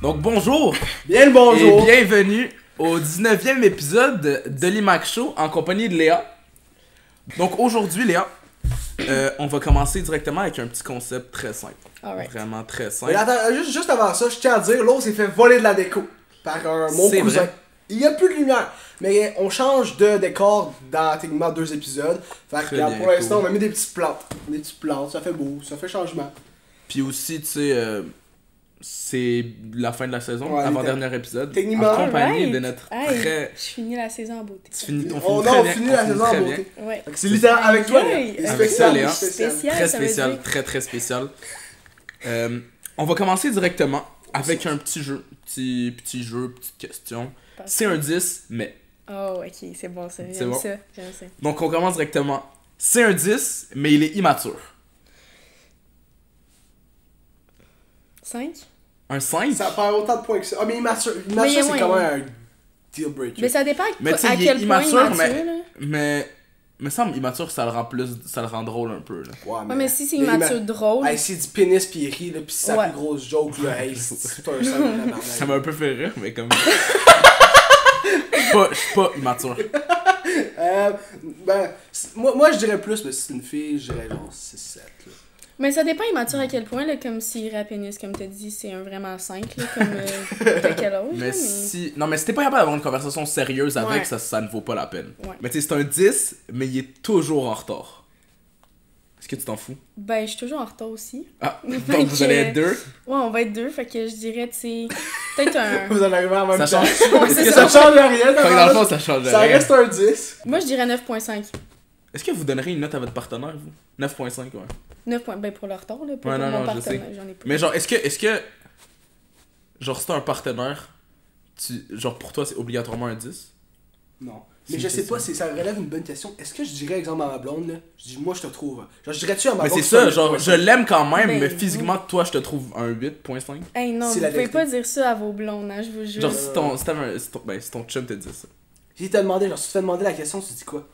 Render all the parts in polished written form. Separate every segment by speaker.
Speaker 1: Donc bonjour
Speaker 2: Bien le bonjour
Speaker 1: et bienvenue au 19e épisode de l'IMAC Show en compagnie de Léa. Donc aujourd'hui Léa, on va commencer directement avec un petit concept très simple.
Speaker 3: Alright.
Speaker 1: Vraiment très simple.
Speaker 2: Mais attends, juste avant ça, je tiens à dire, l'autre s'est fait voler de la déco par mon
Speaker 1: C'est
Speaker 2: cousin.
Speaker 1: vrai.
Speaker 2: Il y a plus de lumière, mais on change de décor dans techniquement 2 épisodes. Fait que
Speaker 1: Très
Speaker 2: regarde,
Speaker 1: bien,
Speaker 2: pour l'instant,
Speaker 1: cool.
Speaker 2: on a mis des petites plantes. Des petites plantes, ça fait beau, ça fait changement.
Speaker 1: Puis aussi, tu sais, c'est la fin de la saison,
Speaker 2: Ouais,
Speaker 1: avant-dernier épisode.
Speaker 2: techniquement.
Speaker 1: En compagnie
Speaker 3: Alright.
Speaker 1: de notre
Speaker 3: Hey,
Speaker 1: très...
Speaker 3: je finis la saison en beauté.
Speaker 1: Tu finis,
Speaker 2: On
Speaker 1: très bien,
Speaker 2: finit la saison en
Speaker 1: très
Speaker 2: beauté.
Speaker 1: bien.
Speaker 3: Ouais.
Speaker 2: Fait que c'est littéralement avec toi,
Speaker 3: Aïe,
Speaker 2: Léa.
Speaker 1: avec
Speaker 2: Spécial,
Speaker 1: ça, Léa.
Speaker 3: Spécial.
Speaker 1: Très
Speaker 3: ça veut
Speaker 1: spécial,
Speaker 3: dire.
Speaker 1: très très spécial. On va commencer directement avec un petit jeu, petit jeu, petite question. C'est un 10, mais...
Speaker 3: Oh, ok, c'est bon ça.
Speaker 1: C'est
Speaker 3: J'aime
Speaker 1: bon.
Speaker 3: ça. J'aime ça.
Speaker 1: Donc on commence directement. C'est un 10, mais il est immature.
Speaker 3: 5?
Speaker 1: Un 5?
Speaker 2: Ça perd autant de points que ça. Ah, mais immature,
Speaker 3: Mais
Speaker 2: c'est
Speaker 3: ouais.
Speaker 2: quand même un deal breaker.
Speaker 3: Mais ça dépend
Speaker 1: Mais tu sais,
Speaker 3: à
Speaker 1: il est
Speaker 3: quel point
Speaker 1: immature,
Speaker 3: immature, là.
Speaker 1: mais me semble immature, ça le rend drôle un peu. Là.
Speaker 3: Ouais, mais si c'est
Speaker 2: mais
Speaker 3: immature drôle.
Speaker 2: Hey, c'est du pénis pis il rit, là, pis c'est sa
Speaker 3: Ouais.
Speaker 2: plus grosse joke, là. Hey, c'est un seul
Speaker 1: Ça m'a un peu fait rire, mais comme... Je suis pas immature.
Speaker 2: Ben, moi je dirais plus, mais si c'est une fille, je dirais genre 6-7. Là.
Speaker 3: Mais ça dépend immature à quel point, là, comme si rapénis, comme t'as dit, c'est un vraiment 5, là, comme t'as quel âge, là,
Speaker 1: Mais si... Non, mais si t'es pas capable d'avoir une conversation sérieuse avec,
Speaker 3: Ouais.
Speaker 1: ça ne vaut pas la peine.
Speaker 3: Ouais.
Speaker 1: Mais tu sais, c'est un 10, mais il est toujours en retard. Est-ce que tu t'en fous?
Speaker 3: Ben, je suis toujours en retard aussi.
Speaker 1: Ah,
Speaker 3: Fait
Speaker 1: donc vous
Speaker 3: que-
Speaker 1: allez être deux?
Speaker 3: Ouais, on va être deux, fait que je dirais, tu sais, peut-être un...
Speaker 2: Vous allez arriver en même
Speaker 1: Ça
Speaker 2: temps.
Speaker 1: change... Est-ce que
Speaker 2: Ça
Speaker 1: ça
Speaker 2: change rien,
Speaker 1: Fait que dans le fond, ça change
Speaker 2: ça
Speaker 1: rien.
Speaker 2: reste un 10.
Speaker 3: Moi, je dirais 9.5.
Speaker 1: Est-ce que vous donnerez une note à votre partenaire, vous? 9.5, ouais.
Speaker 3: 9 points. Ben, pour le retard, là, pas
Speaker 1: Ouais,
Speaker 3: pour
Speaker 1: non,
Speaker 3: mon
Speaker 1: non, je sais.
Speaker 3: partenaire, j'en ai pas.
Speaker 1: Mais genre, est-ce que... Genre, si t'as un partenaire, genre, pour toi, c'est obligatoirement un 10?
Speaker 2: Non.
Speaker 1: C'est
Speaker 2: Mais je
Speaker 1: une
Speaker 2: sais pas,
Speaker 1: question.
Speaker 2: ça relève une bonne question. Est-ce que je dirais, exemple, à ma blonde, là, je dis, moi je te trouve. Genre, je dirais-tu à ma
Speaker 1: Mais
Speaker 2: blonde.
Speaker 1: c'est ça, genre, je l'aime quand même,
Speaker 3: Ben,
Speaker 1: mais physiquement, toi, je te trouve un 8.5.
Speaker 3: Hey, non,
Speaker 2: C'est
Speaker 3: vous
Speaker 2: la
Speaker 3: pouvez
Speaker 2: vérité.
Speaker 3: pas dire ça à vos blondes, hein, je vous jure.
Speaker 1: Genre, si ton chum te dit ça.
Speaker 2: Si t'as demandé, genre, si tu te fais demander la question, tu dis quoi?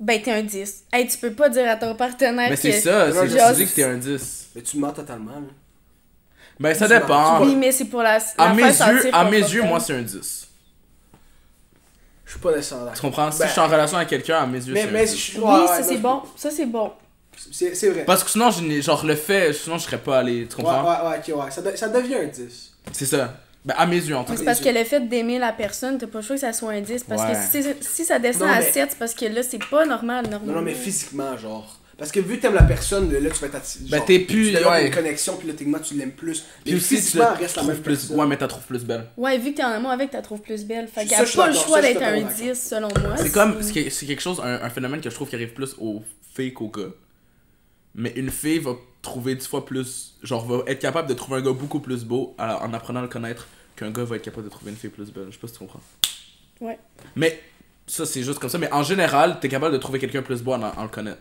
Speaker 3: Ben, t'es un 10. Hey, tu peux pas dire à ton partenaire
Speaker 1: Mais
Speaker 3: que...
Speaker 1: c'est ça,
Speaker 2: Non,
Speaker 1: c'est
Speaker 2: genre,
Speaker 1: tu dis que t'es un 10.
Speaker 2: Mais tu mens totalement, là.
Speaker 1: Ben, ça
Speaker 2: Tu mens.
Speaker 1: dépend.
Speaker 3: Oui, mais c'est pour la...
Speaker 1: À mes
Speaker 3: faire sentir
Speaker 1: yeux,
Speaker 3: confortable.
Speaker 1: moi, c'est un 10.
Speaker 2: Je suis pas nécessairement
Speaker 1: Tu
Speaker 2: d'accord.
Speaker 1: comprends? Si
Speaker 2: Ben,
Speaker 1: je suis en relation avec quelqu'un, à mes yeux, c'est un
Speaker 2: Mais
Speaker 1: 10.
Speaker 2: je suis.
Speaker 3: Oui,
Speaker 2: ouais,
Speaker 3: ça
Speaker 2: ouais,
Speaker 3: c'est
Speaker 2: non,
Speaker 3: bon. Ça c'est bon.
Speaker 2: C'est vrai.
Speaker 1: Parce que sinon, genre, sinon, je serais pas allé, tu
Speaker 2: Ouais,
Speaker 1: comprends?
Speaker 2: ouais, ok, ouais. Ça devient un 10.
Speaker 1: C'est ça. Ben, à mes yeux, en tout
Speaker 3: Mais
Speaker 1: cas.
Speaker 3: c'est parce que le fait d'aimer la personne, t'as pas le choix que ça soit un 10. Parce
Speaker 1: Ouais.
Speaker 3: que si ça descend
Speaker 2: Non,
Speaker 3: à
Speaker 2: mais-
Speaker 3: 7, c'est parce que là, c'est pas normal,
Speaker 2: Non,
Speaker 3: normalement.
Speaker 2: non, mais physiquement, genre. Parce que vu que t'aimes la personne, là, tu vas être attiré.
Speaker 1: Ben, t'es plus-
Speaker 2: Tu développes
Speaker 1: ouais.
Speaker 2: une connexion, puis là, techniquement, tu l'aimes plus.
Speaker 1: Puis
Speaker 2: Mais
Speaker 1: aussi, tu
Speaker 2: physiquement,
Speaker 1: la
Speaker 2: elle reste la
Speaker 1: trouves
Speaker 2: même
Speaker 1: plus...
Speaker 2: personne.
Speaker 1: Ouais, mais t'as trouves plus belle.
Speaker 3: Ouais, vu que t'es en amour avec, t'as trouves plus belle. Fait
Speaker 2: Ça,
Speaker 3: qu'elle a
Speaker 2: je suis
Speaker 3: pas le
Speaker 2: d'accord,
Speaker 3: choix
Speaker 2: ça, je suis
Speaker 3: d'être un
Speaker 2: totalement
Speaker 3: 10, selon moi.
Speaker 1: C'est comme... C'est quelque chose, un phénomène que je trouve qui arrive plus aux filles qu'aux gars. Mais une fille va trouver 10 fois plus... Genre, va être capable de trouver un gars beaucoup plus beau en apprenant à le connaître qu'un gars va être capable de trouver une fille plus belle. Je sais pas si tu comprends.
Speaker 3: Ouais.
Speaker 1: Mais ça, c'est juste comme ça. Mais en général, t'es capable de trouver quelqu'un plus beau en le connaissant.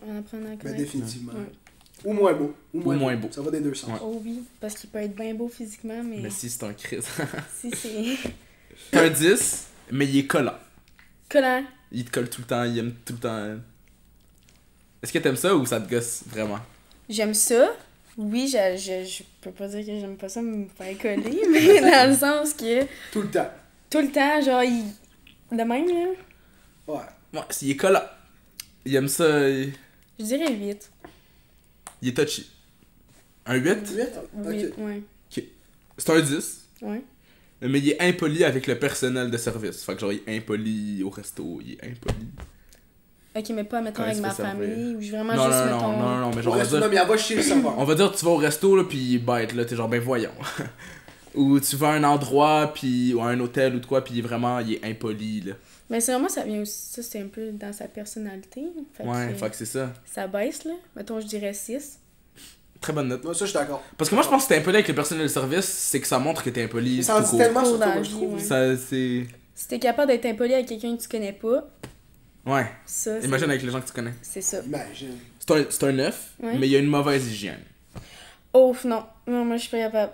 Speaker 3: En apprenant à
Speaker 2: Ben,
Speaker 3: connaître.
Speaker 2: définitivement.
Speaker 3: Ouais.
Speaker 2: Ou moins beau.
Speaker 1: Ou moins beau.
Speaker 2: Ça va des deux sens.
Speaker 1: Ouais.
Speaker 3: Oh oui, parce qu'il peut être bien beau physiquement, mais
Speaker 1: Mais si c'est un Chris.
Speaker 3: si c'est
Speaker 1: C'est un 10, mais il est collant.
Speaker 3: collant.
Speaker 1: Il te colle tout le temps, il aime tout le temps. Est-ce que t'aimes ça ou ça te gosse vraiment?
Speaker 3: J'aime ça. Oui, je peux pas dire que j'aime pas ça me faire coller, mais dans le sens que
Speaker 2: Tout le temps.
Speaker 3: tout le temps, genre, de même, là,
Speaker 2: Ouais.
Speaker 1: Ouais, il est collant. Il aime ça.
Speaker 3: je dirais 8.
Speaker 1: Il est touchy. Un 8?
Speaker 2: 8?
Speaker 3: 8,
Speaker 2: Ok.
Speaker 3: ouais.
Speaker 1: C'est un 10.
Speaker 3: Ouais.
Speaker 1: Mais il est impoli avec le personnel de service. Fait que genre, il est impoli au resto, il est impoli.
Speaker 3: Ok, mais pas, mettons,
Speaker 1: Quand
Speaker 3: avec
Speaker 1: il se
Speaker 3: ma
Speaker 1: fait servir.
Speaker 3: famille, ou vraiment
Speaker 1: Non,
Speaker 3: juste,
Speaker 1: non,
Speaker 3: mettons...
Speaker 1: non, mais
Speaker 2: Au
Speaker 1: genre, on va
Speaker 2: reste du
Speaker 1: dire,
Speaker 2: nom, il envoie chez le serveur.
Speaker 1: on va dire, tu vas au resto, là, pis il est bête, là, t'es genre, ben voyons. Ou tu vas à un endroit, pis, ou à un hôtel ou de quoi, pis il est impoli, là.
Speaker 3: Mais c'est vraiment, ça vient aussi, ça, c'est un peu dans sa personnalité. Fait
Speaker 1: Ouais,
Speaker 3: que,
Speaker 1: fait que c'est ça.
Speaker 3: ça baisse, là. Mettons, je dirais 6.
Speaker 1: Très bonne note.
Speaker 2: Non, ça, je suis d'accord.
Speaker 1: Parce que moi, je pense que t'es impoli avec le personnel de service, c'est que ça montre que t'es impoli.
Speaker 2: Mais ça en
Speaker 1: tout
Speaker 2: dit
Speaker 1: court.
Speaker 2: tellement
Speaker 3: Court
Speaker 2: sur toi,
Speaker 3: dans
Speaker 2: moi,
Speaker 3: la
Speaker 2: je
Speaker 3: vie,
Speaker 2: trouve.
Speaker 3: ouais.
Speaker 1: Ça, c'est...
Speaker 3: Si t'es capable d'être impoli avec quelqu'un que tu connais pas,
Speaker 1: Ouais.
Speaker 3: ça,
Speaker 1: Imagine avec les gens que tu connais.
Speaker 3: c'est ça.
Speaker 2: Imagine.
Speaker 1: C'est un 9,
Speaker 3: Ouais.
Speaker 1: mais il y a une mauvaise hygiène.
Speaker 3: Oh, non. Non, moi, je suis pas capable.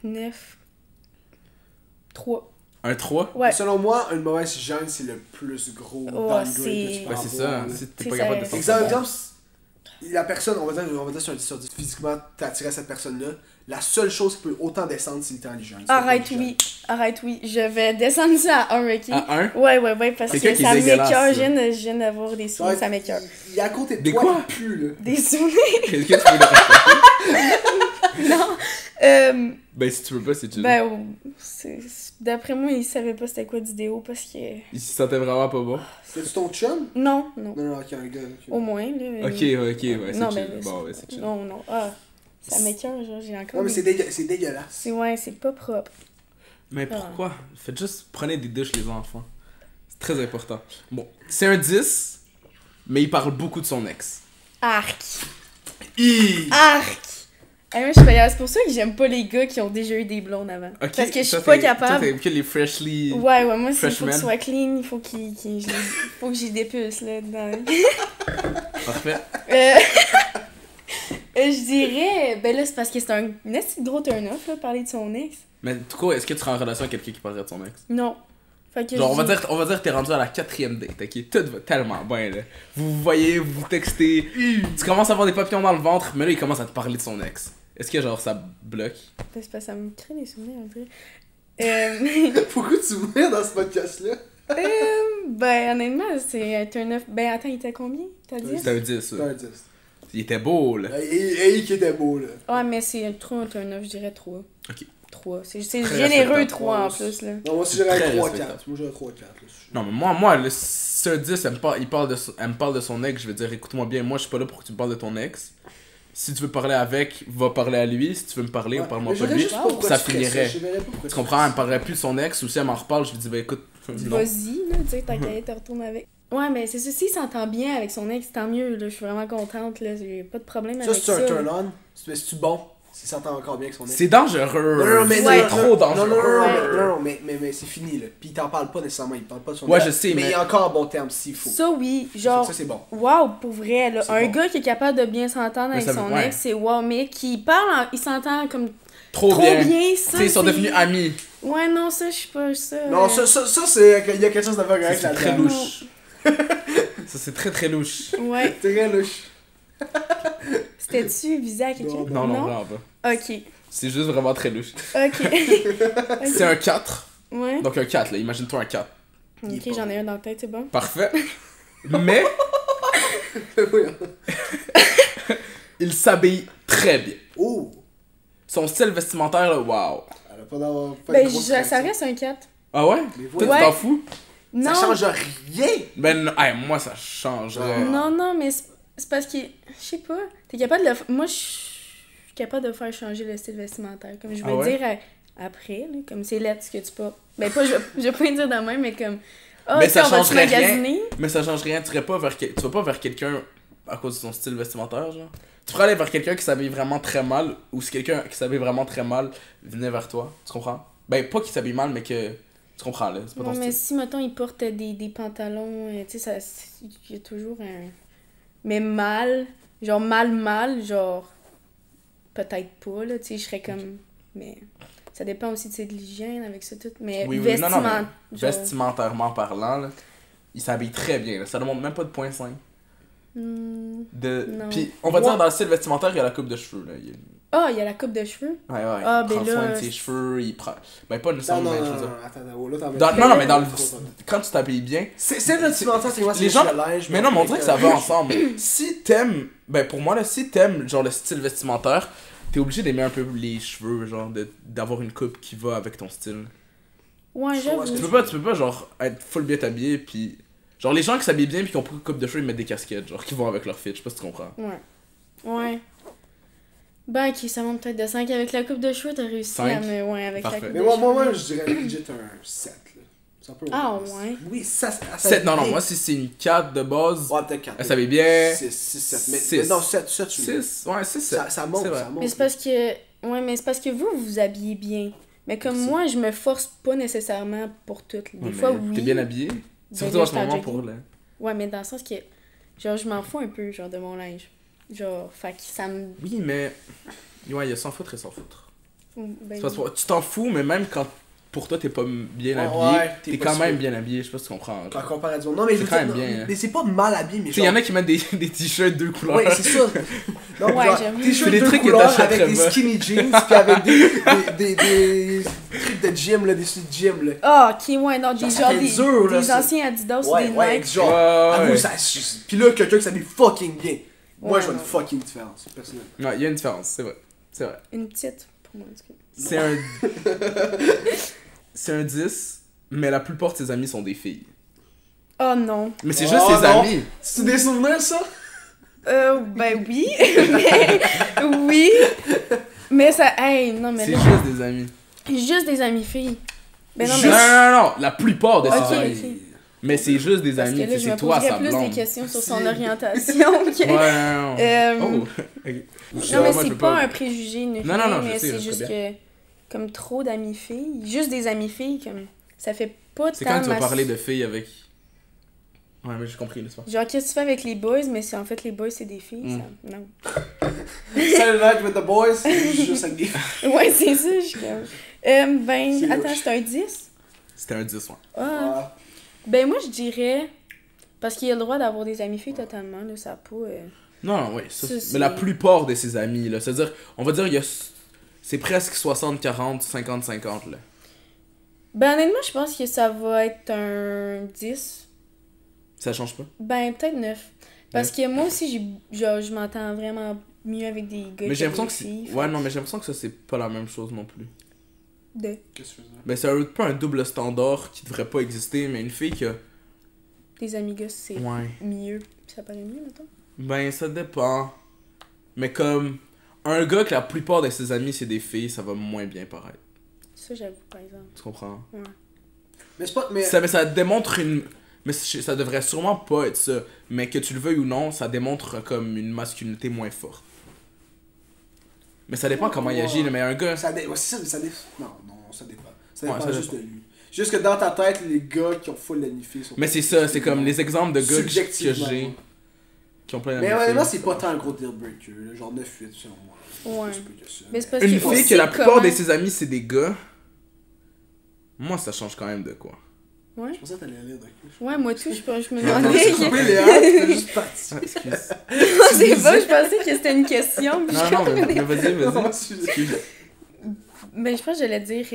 Speaker 3: 9. 3.
Speaker 1: Un 3?
Speaker 3: Ouais.
Speaker 2: Selon moi, une mauvaise hygiène, c'est le plus gros downgrade que tu peux
Speaker 1: Ben, c'est
Speaker 2: avoir,
Speaker 1: ça.
Speaker 2: là.
Speaker 1: Si t'es
Speaker 3: C'est
Speaker 1: pas
Speaker 3: ça,
Speaker 1: capable de
Speaker 3: c'est
Speaker 1: faire
Speaker 2: Exemple,
Speaker 1: ça.
Speaker 2: la personne, on va dire sur un 10 sur 10, physiquement, t'as attiré à cette personne-là, la seule chose qui peut autant descendre, c'est le temps intelligent.
Speaker 3: Arrête, oui. Je vais descendre ça à 1, ok?
Speaker 1: À 1?
Speaker 3: Ouais, parce que
Speaker 1: Quelqu'un qui
Speaker 3: ça
Speaker 1: est dégueulasse,
Speaker 3: m'écoeure.
Speaker 1: ça.
Speaker 3: Je viens d'avoir des souvenirs, ça m'écoeure.
Speaker 2: Il est à côté de
Speaker 1: Des
Speaker 2: toi,
Speaker 1: quoi?
Speaker 2: il pue, là.
Speaker 3: Des souvenirs?
Speaker 1: Quelqu'un tu peux
Speaker 3: Non.
Speaker 1: Ben, si tu veux pas, c'est tu.
Speaker 3: D'après moi, il savait pas c'était quoi d'idéo parce que.
Speaker 1: Il se sentait vraiment pas bon.
Speaker 2: C'est-tu ton chum?
Speaker 3: Non.
Speaker 2: Non, ok, un gars.
Speaker 3: Au moins, là.
Speaker 1: Ok, ouais, c'est
Speaker 3: Non,
Speaker 1: chill.
Speaker 3: mais
Speaker 1: Bon, ouais, c'est chill.
Speaker 3: Non. Ah, ça m'écoeure, genre, j'ai encore.
Speaker 2: Non, mais c'est dégueulasse.
Speaker 3: C'est pas propre.
Speaker 1: Mais pourquoi? Faites juste, prenez des douches, les enfants. C'est très important. Bon, c'est un 10, mais il parle beaucoup de son ex.
Speaker 3: Arc!
Speaker 1: Hi!
Speaker 3: Arc! Moi, je suis pas c'est pour ça que j'aime pas les gars qui ont déjà eu des blondes avant.
Speaker 1: Ok,
Speaker 3: Parce que je suis
Speaker 1: toi,
Speaker 3: pas
Speaker 1: Toi,
Speaker 3: capable.
Speaker 1: t'aimes que les freshly.
Speaker 3: Ouais, moi, c'est faut
Speaker 1: Freshman.
Speaker 3: qu'il soit clean, il faut faut que j'y dépuce, là, dedans.
Speaker 1: Parfait.
Speaker 3: Je dirais, ben là, c'est parce que c'est un assez gros turn-off, là, parler de son ex.
Speaker 1: Mais du coup, est-ce que tu seras en relation avec quelqu'un qui parlerait de son ex?
Speaker 3: Non. Fait que
Speaker 1: Genre, on va
Speaker 3: dis-
Speaker 1: dire que t'es rendu à la 4e date, ok? Tout va tellement bien, là. Vous vous voyez, vous vous textez, tu commences à avoir des papillons dans le ventre, mais là, il commence à te parler de son ex. Est-ce que, genre, ça bloque?
Speaker 3: Ben, c'est parce que ça me crée des souvenirs un peu.
Speaker 2: Pourquoi tu mets dans ce podcast-là?
Speaker 3: Ben, honnêtement, c'est un turn-off. Ben, attends, il était combien? T'as dit?
Speaker 1: C'était un 10, ça.
Speaker 2: C'est un 10.
Speaker 1: Il était beau, là.
Speaker 2: Et qui était beau, là.
Speaker 3: Ouais, mais c'est trop un turn-off, je dirais 3.
Speaker 1: Ok.
Speaker 3: 3. C'est
Speaker 1: Très
Speaker 3: généreux
Speaker 1: respectable.
Speaker 3: 3 en
Speaker 2: Ouais,
Speaker 3: plus, là.
Speaker 2: Non, moi aussi j'aurais
Speaker 1: Très
Speaker 2: 3-4.
Speaker 1: respectable.
Speaker 2: Moi j'aurais 3-4.
Speaker 1: Non, mais moi le c'est un 10, elle me parle de son ex, je vais dire, écoute-moi bien, moi, je suis pas là pour que tu me parles de ton ex. Si tu veux parler avec, va parler à lui. Si tu veux me parler, parle-moi pas de lui. Ça finirait. Tu comprends? Elle me parlerait plus de son ex, ou si elle m'en reparle, je lui dis, bah écoute, non.
Speaker 3: Vas-y, là, tu sais, t'as qu'à te retourner avec. Ouais, mais c'est ça, s'il s'entend bien avec son ex, tant mieux, là, je suis vraiment contente, là, j'ai pas de problème
Speaker 2: Ça,
Speaker 3: avec
Speaker 2: c'est
Speaker 3: ça.
Speaker 2: un turn-on. C'est-tu bon? S'il s'entend encore bien avec son ex.
Speaker 1: C'est dangereux.
Speaker 2: Non, mais
Speaker 3: Ouais.
Speaker 1: c'est trop dangereux.
Speaker 2: Non, mais c'est fini, là. Puis il t'en parle pas nécessairement, il parle pas de son
Speaker 1: Ouais,
Speaker 2: ex.
Speaker 1: je sais, mais-
Speaker 2: il est encore en bon terme s'il faut.
Speaker 3: Ça, oui, genre,
Speaker 2: Ça, c'est bon.
Speaker 3: wow, pour vrai, là,
Speaker 2: C'est
Speaker 3: un
Speaker 2: bon.
Speaker 3: gars qui est capable de bien s'entendre
Speaker 1: Mais
Speaker 3: avec
Speaker 1: ça-
Speaker 3: son
Speaker 1: ouais.
Speaker 3: ex, c'est wow, mais qui parle, il s'entend comme
Speaker 1: Trop
Speaker 3: trop
Speaker 1: bien.
Speaker 3: bien,
Speaker 1: Tu
Speaker 3: ça,
Speaker 1: sais, ils sont
Speaker 3: c'est-
Speaker 1: devenus amis.
Speaker 3: Ouais, non, ça, je suis pas ça.
Speaker 2: Non, ça c'est. Il y a quelque chose d'aveugle
Speaker 1: Ça,
Speaker 2: avec
Speaker 1: c'est
Speaker 2: la
Speaker 1: très
Speaker 2: dame.
Speaker 1: louche. Ça, c'est très très louche.
Speaker 3: Ouais,
Speaker 2: Très louche.
Speaker 3: c'était-tu visé à quelqu'un?
Speaker 1: Non, vraiment pas.
Speaker 3: Ok,
Speaker 1: C'est juste vraiment très louche.
Speaker 3: ok.
Speaker 1: C'est un 4.
Speaker 3: Ouais.
Speaker 1: Donc un 4, là. Imagine-toi un 4.
Speaker 2: Il est
Speaker 3: Ok,
Speaker 2: pas
Speaker 3: j'en ai un dans la tête, c'est bon.
Speaker 1: Parfait. Mais
Speaker 2: Oui.
Speaker 1: il s'habille très bien.
Speaker 2: Oh!
Speaker 1: Son style vestimentaire, là, wow.
Speaker 2: Elle a pas d'avoir fait
Speaker 3: Ben,
Speaker 2: de grosse
Speaker 3: ça
Speaker 2: réaction.
Speaker 3: reste un 4.
Speaker 1: Ah ouais?
Speaker 2: Mais
Speaker 1: Toi, tu
Speaker 2: voyons.
Speaker 1: t'en fous?
Speaker 3: Non.
Speaker 2: Ça change rien!
Speaker 1: Ben, non, hey, moi, ça changerait.
Speaker 3: Non, mais c'est parce que, je sais pas, t'es capable de moi, je suis capable de faire changer le style vestimentaire. Comme je vais
Speaker 1: Ah ouais?
Speaker 3: le dire après, là, comme c'est lettre ce que tu pas. Ben, pas, je vais pas le dire de même, mais comme. Ah,
Speaker 1: Mais
Speaker 3: tu sais,
Speaker 1: ça
Speaker 3: on va se
Speaker 1: changerait rien.
Speaker 3: magasiner.
Speaker 1: Mais ça change rien. Tu vas pas vers quelqu'un à cause de son style vestimentaire, genre. Tu pourrais aller vers quelqu'un qui s'habille vraiment très mal, ou si quelqu'un qui s'habille vraiment très mal venait vers toi. Tu comprends? Ben, pas qu'il s'habille mal, mais que. Tu comprends, là. C'est pas ton
Speaker 3: Ouais, mais
Speaker 1: style.
Speaker 3: si, mettons, il porte des pantalons, tu sais, il y a toujours un. Mais mal, mal, genre. Peut-être pas, là, tu sais, je serais comme. Mais. Ça dépend aussi de l'hygiène avec ça tout. Mais
Speaker 1: Oui, non, non, mais
Speaker 3: genre-
Speaker 1: vestimentairement parlant, là, il s'habille très bien. Là. Ça demande même pas de point 5.
Speaker 3: Hmm. Non.
Speaker 1: Puis, on va dire, dans le style vestimentaire, il y a la coupe de cheveux. Là.
Speaker 3: Ah, il y a la coupe de cheveux.
Speaker 1: Ouais,
Speaker 3: Ah,
Speaker 1: il
Speaker 3: ben
Speaker 1: prend
Speaker 3: là,
Speaker 1: soin de ses
Speaker 3: c'est-
Speaker 1: cheveux, il prend. Ben, pas
Speaker 2: Non,
Speaker 1: nécessairement,
Speaker 2: non,
Speaker 1: mais
Speaker 2: non,
Speaker 1: je veux
Speaker 2: non,
Speaker 1: dire.
Speaker 2: attends, là, t'en mets
Speaker 1: Non, non, mais dans le.
Speaker 2: trop, trop.
Speaker 1: Quand tu t'habilles bien.
Speaker 2: C'est le vestimentaire, c'est moi, c'est
Speaker 1: Les
Speaker 2: le
Speaker 1: gens.
Speaker 2: linge.
Speaker 1: Mais non, mais on dirait que ça va ensemble. Si t'aimes. Ben, pour moi, là, si t'aimes, genre, le style vestimentaire, t'es obligé d'aimer un peu les cheveux, genre, d'avoir une coupe qui va avec ton style.
Speaker 3: Ouais,
Speaker 2: Je vois
Speaker 3: j'avoue.
Speaker 1: Tu peux pas, genre, être full bien habillé, puis. Genre, les gens qui s'habillent bien, puis qui ont pris une coupe de cheveux, ils mettent des casquettes, genre, qui vont avec leur fit. Je sais pas si tu comprends.
Speaker 3: Ouais. Ouais. Ben, ok, ça monte peut-être de 5 avec la coupe de cheveux, t'as réussi à
Speaker 1: 5?
Speaker 3: me. Ouais, avec
Speaker 1: Parfait.
Speaker 3: la coupe
Speaker 2: Mais
Speaker 3: de
Speaker 2: moi,
Speaker 3: cheveux.
Speaker 2: je dirais legit un 7. Là. C'est un peu
Speaker 3: Ah,
Speaker 2: haut.
Speaker 3: ouais.
Speaker 2: Oui, ça.
Speaker 1: 7, non, moi, si c'est une 4 de base,
Speaker 2: Ouais, peut-être 4.
Speaker 1: elle s'habille bien.
Speaker 2: 6, 7. Mais
Speaker 1: Six.
Speaker 2: non, 7, 7,
Speaker 1: 6, ouais, 6, 7.
Speaker 2: Ça monte,
Speaker 1: C'est vrai.
Speaker 2: ça monte.
Speaker 3: Mais c'est parce que. Ouais, mais c'est parce que vous vous habillez bien. Mais comme
Speaker 2: Merci.
Speaker 3: moi, je me force pas nécessairement pour toutes. Des
Speaker 1: Ouais,
Speaker 3: fois,
Speaker 1: mais
Speaker 3: oui.
Speaker 1: T'es bien habillé.
Speaker 3: Ben,
Speaker 1: Surtout
Speaker 3: là,
Speaker 1: en ce
Speaker 3: je suis en
Speaker 1: moment
Speaker 3: jogging.
Speaker 1: pour le.
Speaker 3: Ouais, mais dans le sens que. Genre, je m'en fous un peu, genre, de mon linge. Genre, fait que ça me.
Speaker 1: Oui, mais. Ouais, il y a sans foutre et sans foutre.
Speaker 3: Ben,
Speaker 1: C'est parce que tu t'en fous, mais même quand pour toi t'es pas bien
Speaker 2: Ouais,
Speaker 1: habillé,
Speaker 2: ouais,
Speaker 1: t'es
Speaker 2: pas
Speaker 1: quand même
Speaker 2: sûr.
Speaker 1: bien habillé, je sais pas si tu comprends.
Speaker 2: En comparaison. Non, mais je veux
Speaker 1: C'est quand
Speaker 2: dire,
Speaker 1: même bien,
Speaker 2: mais c'est pas mal habillé, mais
Speaker 1: Tu sais, y
Speaker 2: genre.
Speaker 1: en a qui mettent des t-shirts deux couleurs.
Speaker 2: Ouais, c'est ça. Donc,
Speaker 3: Ouais,
Speaker 2: genre,
Speaker 3: j'avoue.
Speaker 2: t-shirt
Speaker 1: C'est des
Speaker 2: de
Speaker 1: trucs que
Speaker 2: couleurs
Speaker 1: t'achèterais
Speaker 2: avec des
Speaker 1: pas.
Speaker 2: skinny jeans, puis avec des trucs de gym, là, des suites de gym, là.
Speaker 3: Ah, ok, ouais, non, des
Speaker 2: ça fait dur, là,
Speaker 3: des
Speaker 2: ça.
Speaker 3: anciens Adidas ou
Speaker 2: Ouais,
Speaker 3: des
Speaker 2: ouais,
Speaker 3: Nike.
Speaker 2: genre.
Speaker 1: Ouais,
Speaker 2: Avoue,
Speaker 1: ouais.
Speaker 2: ça. Puis là, quelqu'un qui s'habille fucking bien. Moi,
Speaker 3: Ouais,
Speaker 2: je vois une
Speaker 3: ouais.
Speaker 2: fucking différence, personnellement.
Speaker 1: Ouais, y a une différence, c'est vrai. C'est vrai.
Speaker 3: Une petite, pour moi, en tout cas.
Speaker 1: C'est un. C'est un 10, mais la plupart de ses amis sont des filles.
Speaker 3: Oh non.
Speaker 1: Mais c'est
Speaker 2: Oh,
Speaker 1: juste ses
Speaker 2: non.
Speaker 1: amis.
Speaker 2: C'est des souvenirs, ça?
Speaker 3: Ben oui. Mais, oui. Mais ça. Hey, non, mais
Speaker 1: C'est
Speaker 3: là.
Speaker 1: juste des amis.
Speaker 3: Juste des amis filles. Ben non,
Speaker 1: Non,
Speaker 3: mais.
Speaker 1: non, la plupart de ses
Speaker 3: Ok,
Speaker 1: amis.
Speaker 3: ok.
Speaker 1: Mais c'est juste des
Speaker 3: Parce
Speaker 1: amis,
Speaker 3: que là, je
Speaker 1: c'est
Speaker 3: me
Speaker 1: toi,
Speaker 3: poserais
Speaker 1: sa
Speaker 3: plus
Speaker 1: blonde.
Speaker 3: des questions sur son
Speaker 2: Si.
Speaker 3: orientation. ok?
Speaker 1: Ouais, non. Oh, ok.
Speaker 3: Non, mais
Speaker 1: Moi, je
Speaker 3: c'est
Speaker 1: veux
Speaker 3: pas un préjugé,
Speaker 1: Non, non, non, je
Speaker 3: mais
Speaker 1: sais,
Speaker 3: c'est
Speaker 1: je
Speaker 3: juste
Speaker 1: sais
Speaker 3: que, comme trop d'amis filles, juste des amis filles, comme, ça fait pas
Speaker 1: C'est
Speaker 3: tant
Speaker 1: quand tu vas
Speaker 3: ma-
Speaker 1: parler de filles avec. Ouais, mais j'ai compris l'histoire.
Speaker 3: Genre, qu'est-ce que tu fais avec les boys, mais si en fait les boys c'est des filles,
Speaker 1: Mm.
Speaker 3: ça... Non.
Speaker 2: Saturday Night with the Boys, c'est juste avec des.
Speaker 3: Ouais, c'est ça, je suis comme... Ben,
Speaker 2: C'est
Speaker 3: attends,
Speaker 2: louche.
Speaker 3: c'est un 10?
Speaker 1: C'était un 10, ouais.
Speaker 3: Ah.
Speaker 2: Ah.
Speaker 3: Ben, moi, je dirais... Parce qu'il a le droit d'avoir des amis filles totalement, là, ça a pas...
Speaker 1: Non, non, oui. Ça,
Speaker 3: Ça,
Speaker 1: mais
Speaker 3: c'est-
Speaker 1: la plupart de ses amis, là. C'est-à-dire, on va dire, il y a. C'est presque 60-40, 50-50, là.
Speaker 3: Ben, honnêtement, je pense que ça va être un 10.
Speaker 1: Ça change pas.
Speaker 3: Ben, peut-être 9. Parce que moi aussi, je m'entends vraiment mieux avec des gars
Speaker 1: Mais j'ai l'impression
Speaker 3: des
Speaker 1: que c'est.
Speaker 3: filles.
Speaker 1: Ouais, non, mais j'ai l'impression que ça, c'est pas la même chose non plus.
Speaker 3: De...
Speaker 2: Qu'est-ce que tu veux dire?
Speaker 1: Mais c'est un peu un double standard qui devrait pas exister, mais une fille qui a.
Speaker 3: Des amigas, c'est
Speaker 1: Ouais.
Speaker 3: mieux. Ça paraît mieux, mettons.
Speaker 1: Ben, ça dépend. Mais comme. Un gars que la plupart de ses amis, c'est des filles, ça va moins bien paraître.
Speaker 3: Ça, j'avoue, par exemple.
Speaker 1: Tu comprends?
Speaker 2: Mais c'est pas. Mais.
Speaker 1: Mais ça démontre une. Mais ça devrait sûrement pas être ça. Mais que tu le veuilles ou non, ça démontre comme une masculinité moins forte. Mais ça dépend comment il agit, là, mais un gars.
Speaker 2: Ça ouais, c'est ça, mais ça dépend. Non, ça dépend. Ça
Speaker 1: Ouais,
Speaker 2: dépend
Speaker 1: ça
Speaker 2: juste
Speaker 1: dépend.
Speaker 2: de lui. Juste que dans ta tête, les gars qui ont full d'amis filles sont.
Speaker 1: Mais c'est ça, c'est comme les exemples de gars que
Speaker 2: Subjectivement.
Speaker 1: j'ai qui ont plein
Speaker 2: Mais
Speaker 1: d'amis
Speaker 2: honnêtement,
Speaker 1: filles.
Speaker 2: c'est pas tant un gros deal breaker, là, genre 9-8 selon moi.
Speaker 3: Ouais.
Speaker 2: C'est plus que ça.
Speaker 3: Mais c'est parce
Speaker 1: Une
Speaker 3: que
Speaker 1: fille
Speaker 3: aussi,
Speaker 1: que la plupart
Speaker 3: comment-
Speaker 1: de ses amis c'est des gars. Moi ça change quand même de quoi.
Speaker 3: Ouais.
Speaker 2: Je pensais que t'allais lire d'un coup.
Speaker 3: Ouais, moi tout, je me
Speaker 1: Non, non,
Speaker 3: demandais...
Speaker 1: c'est
Speaker 3: que-
Speaker 2: Coupé Léa, t'es juste parti.
Speaker 1: Ah, excuse.
Speaker 3: C'est pas, je pensais que c'était une question. puis
Speaker 1: Non,
Speaker 3: je
Speaker 1: non, mais
Speaker 3: comprenais.
Speaker 1: vas-y,
Speaker 2: Non,
Speaker 1: vas-y.
Speaker 2: excusez.
Speaker 1: Excuse.
Speaker 3: Ben, je pense que j'allais dire...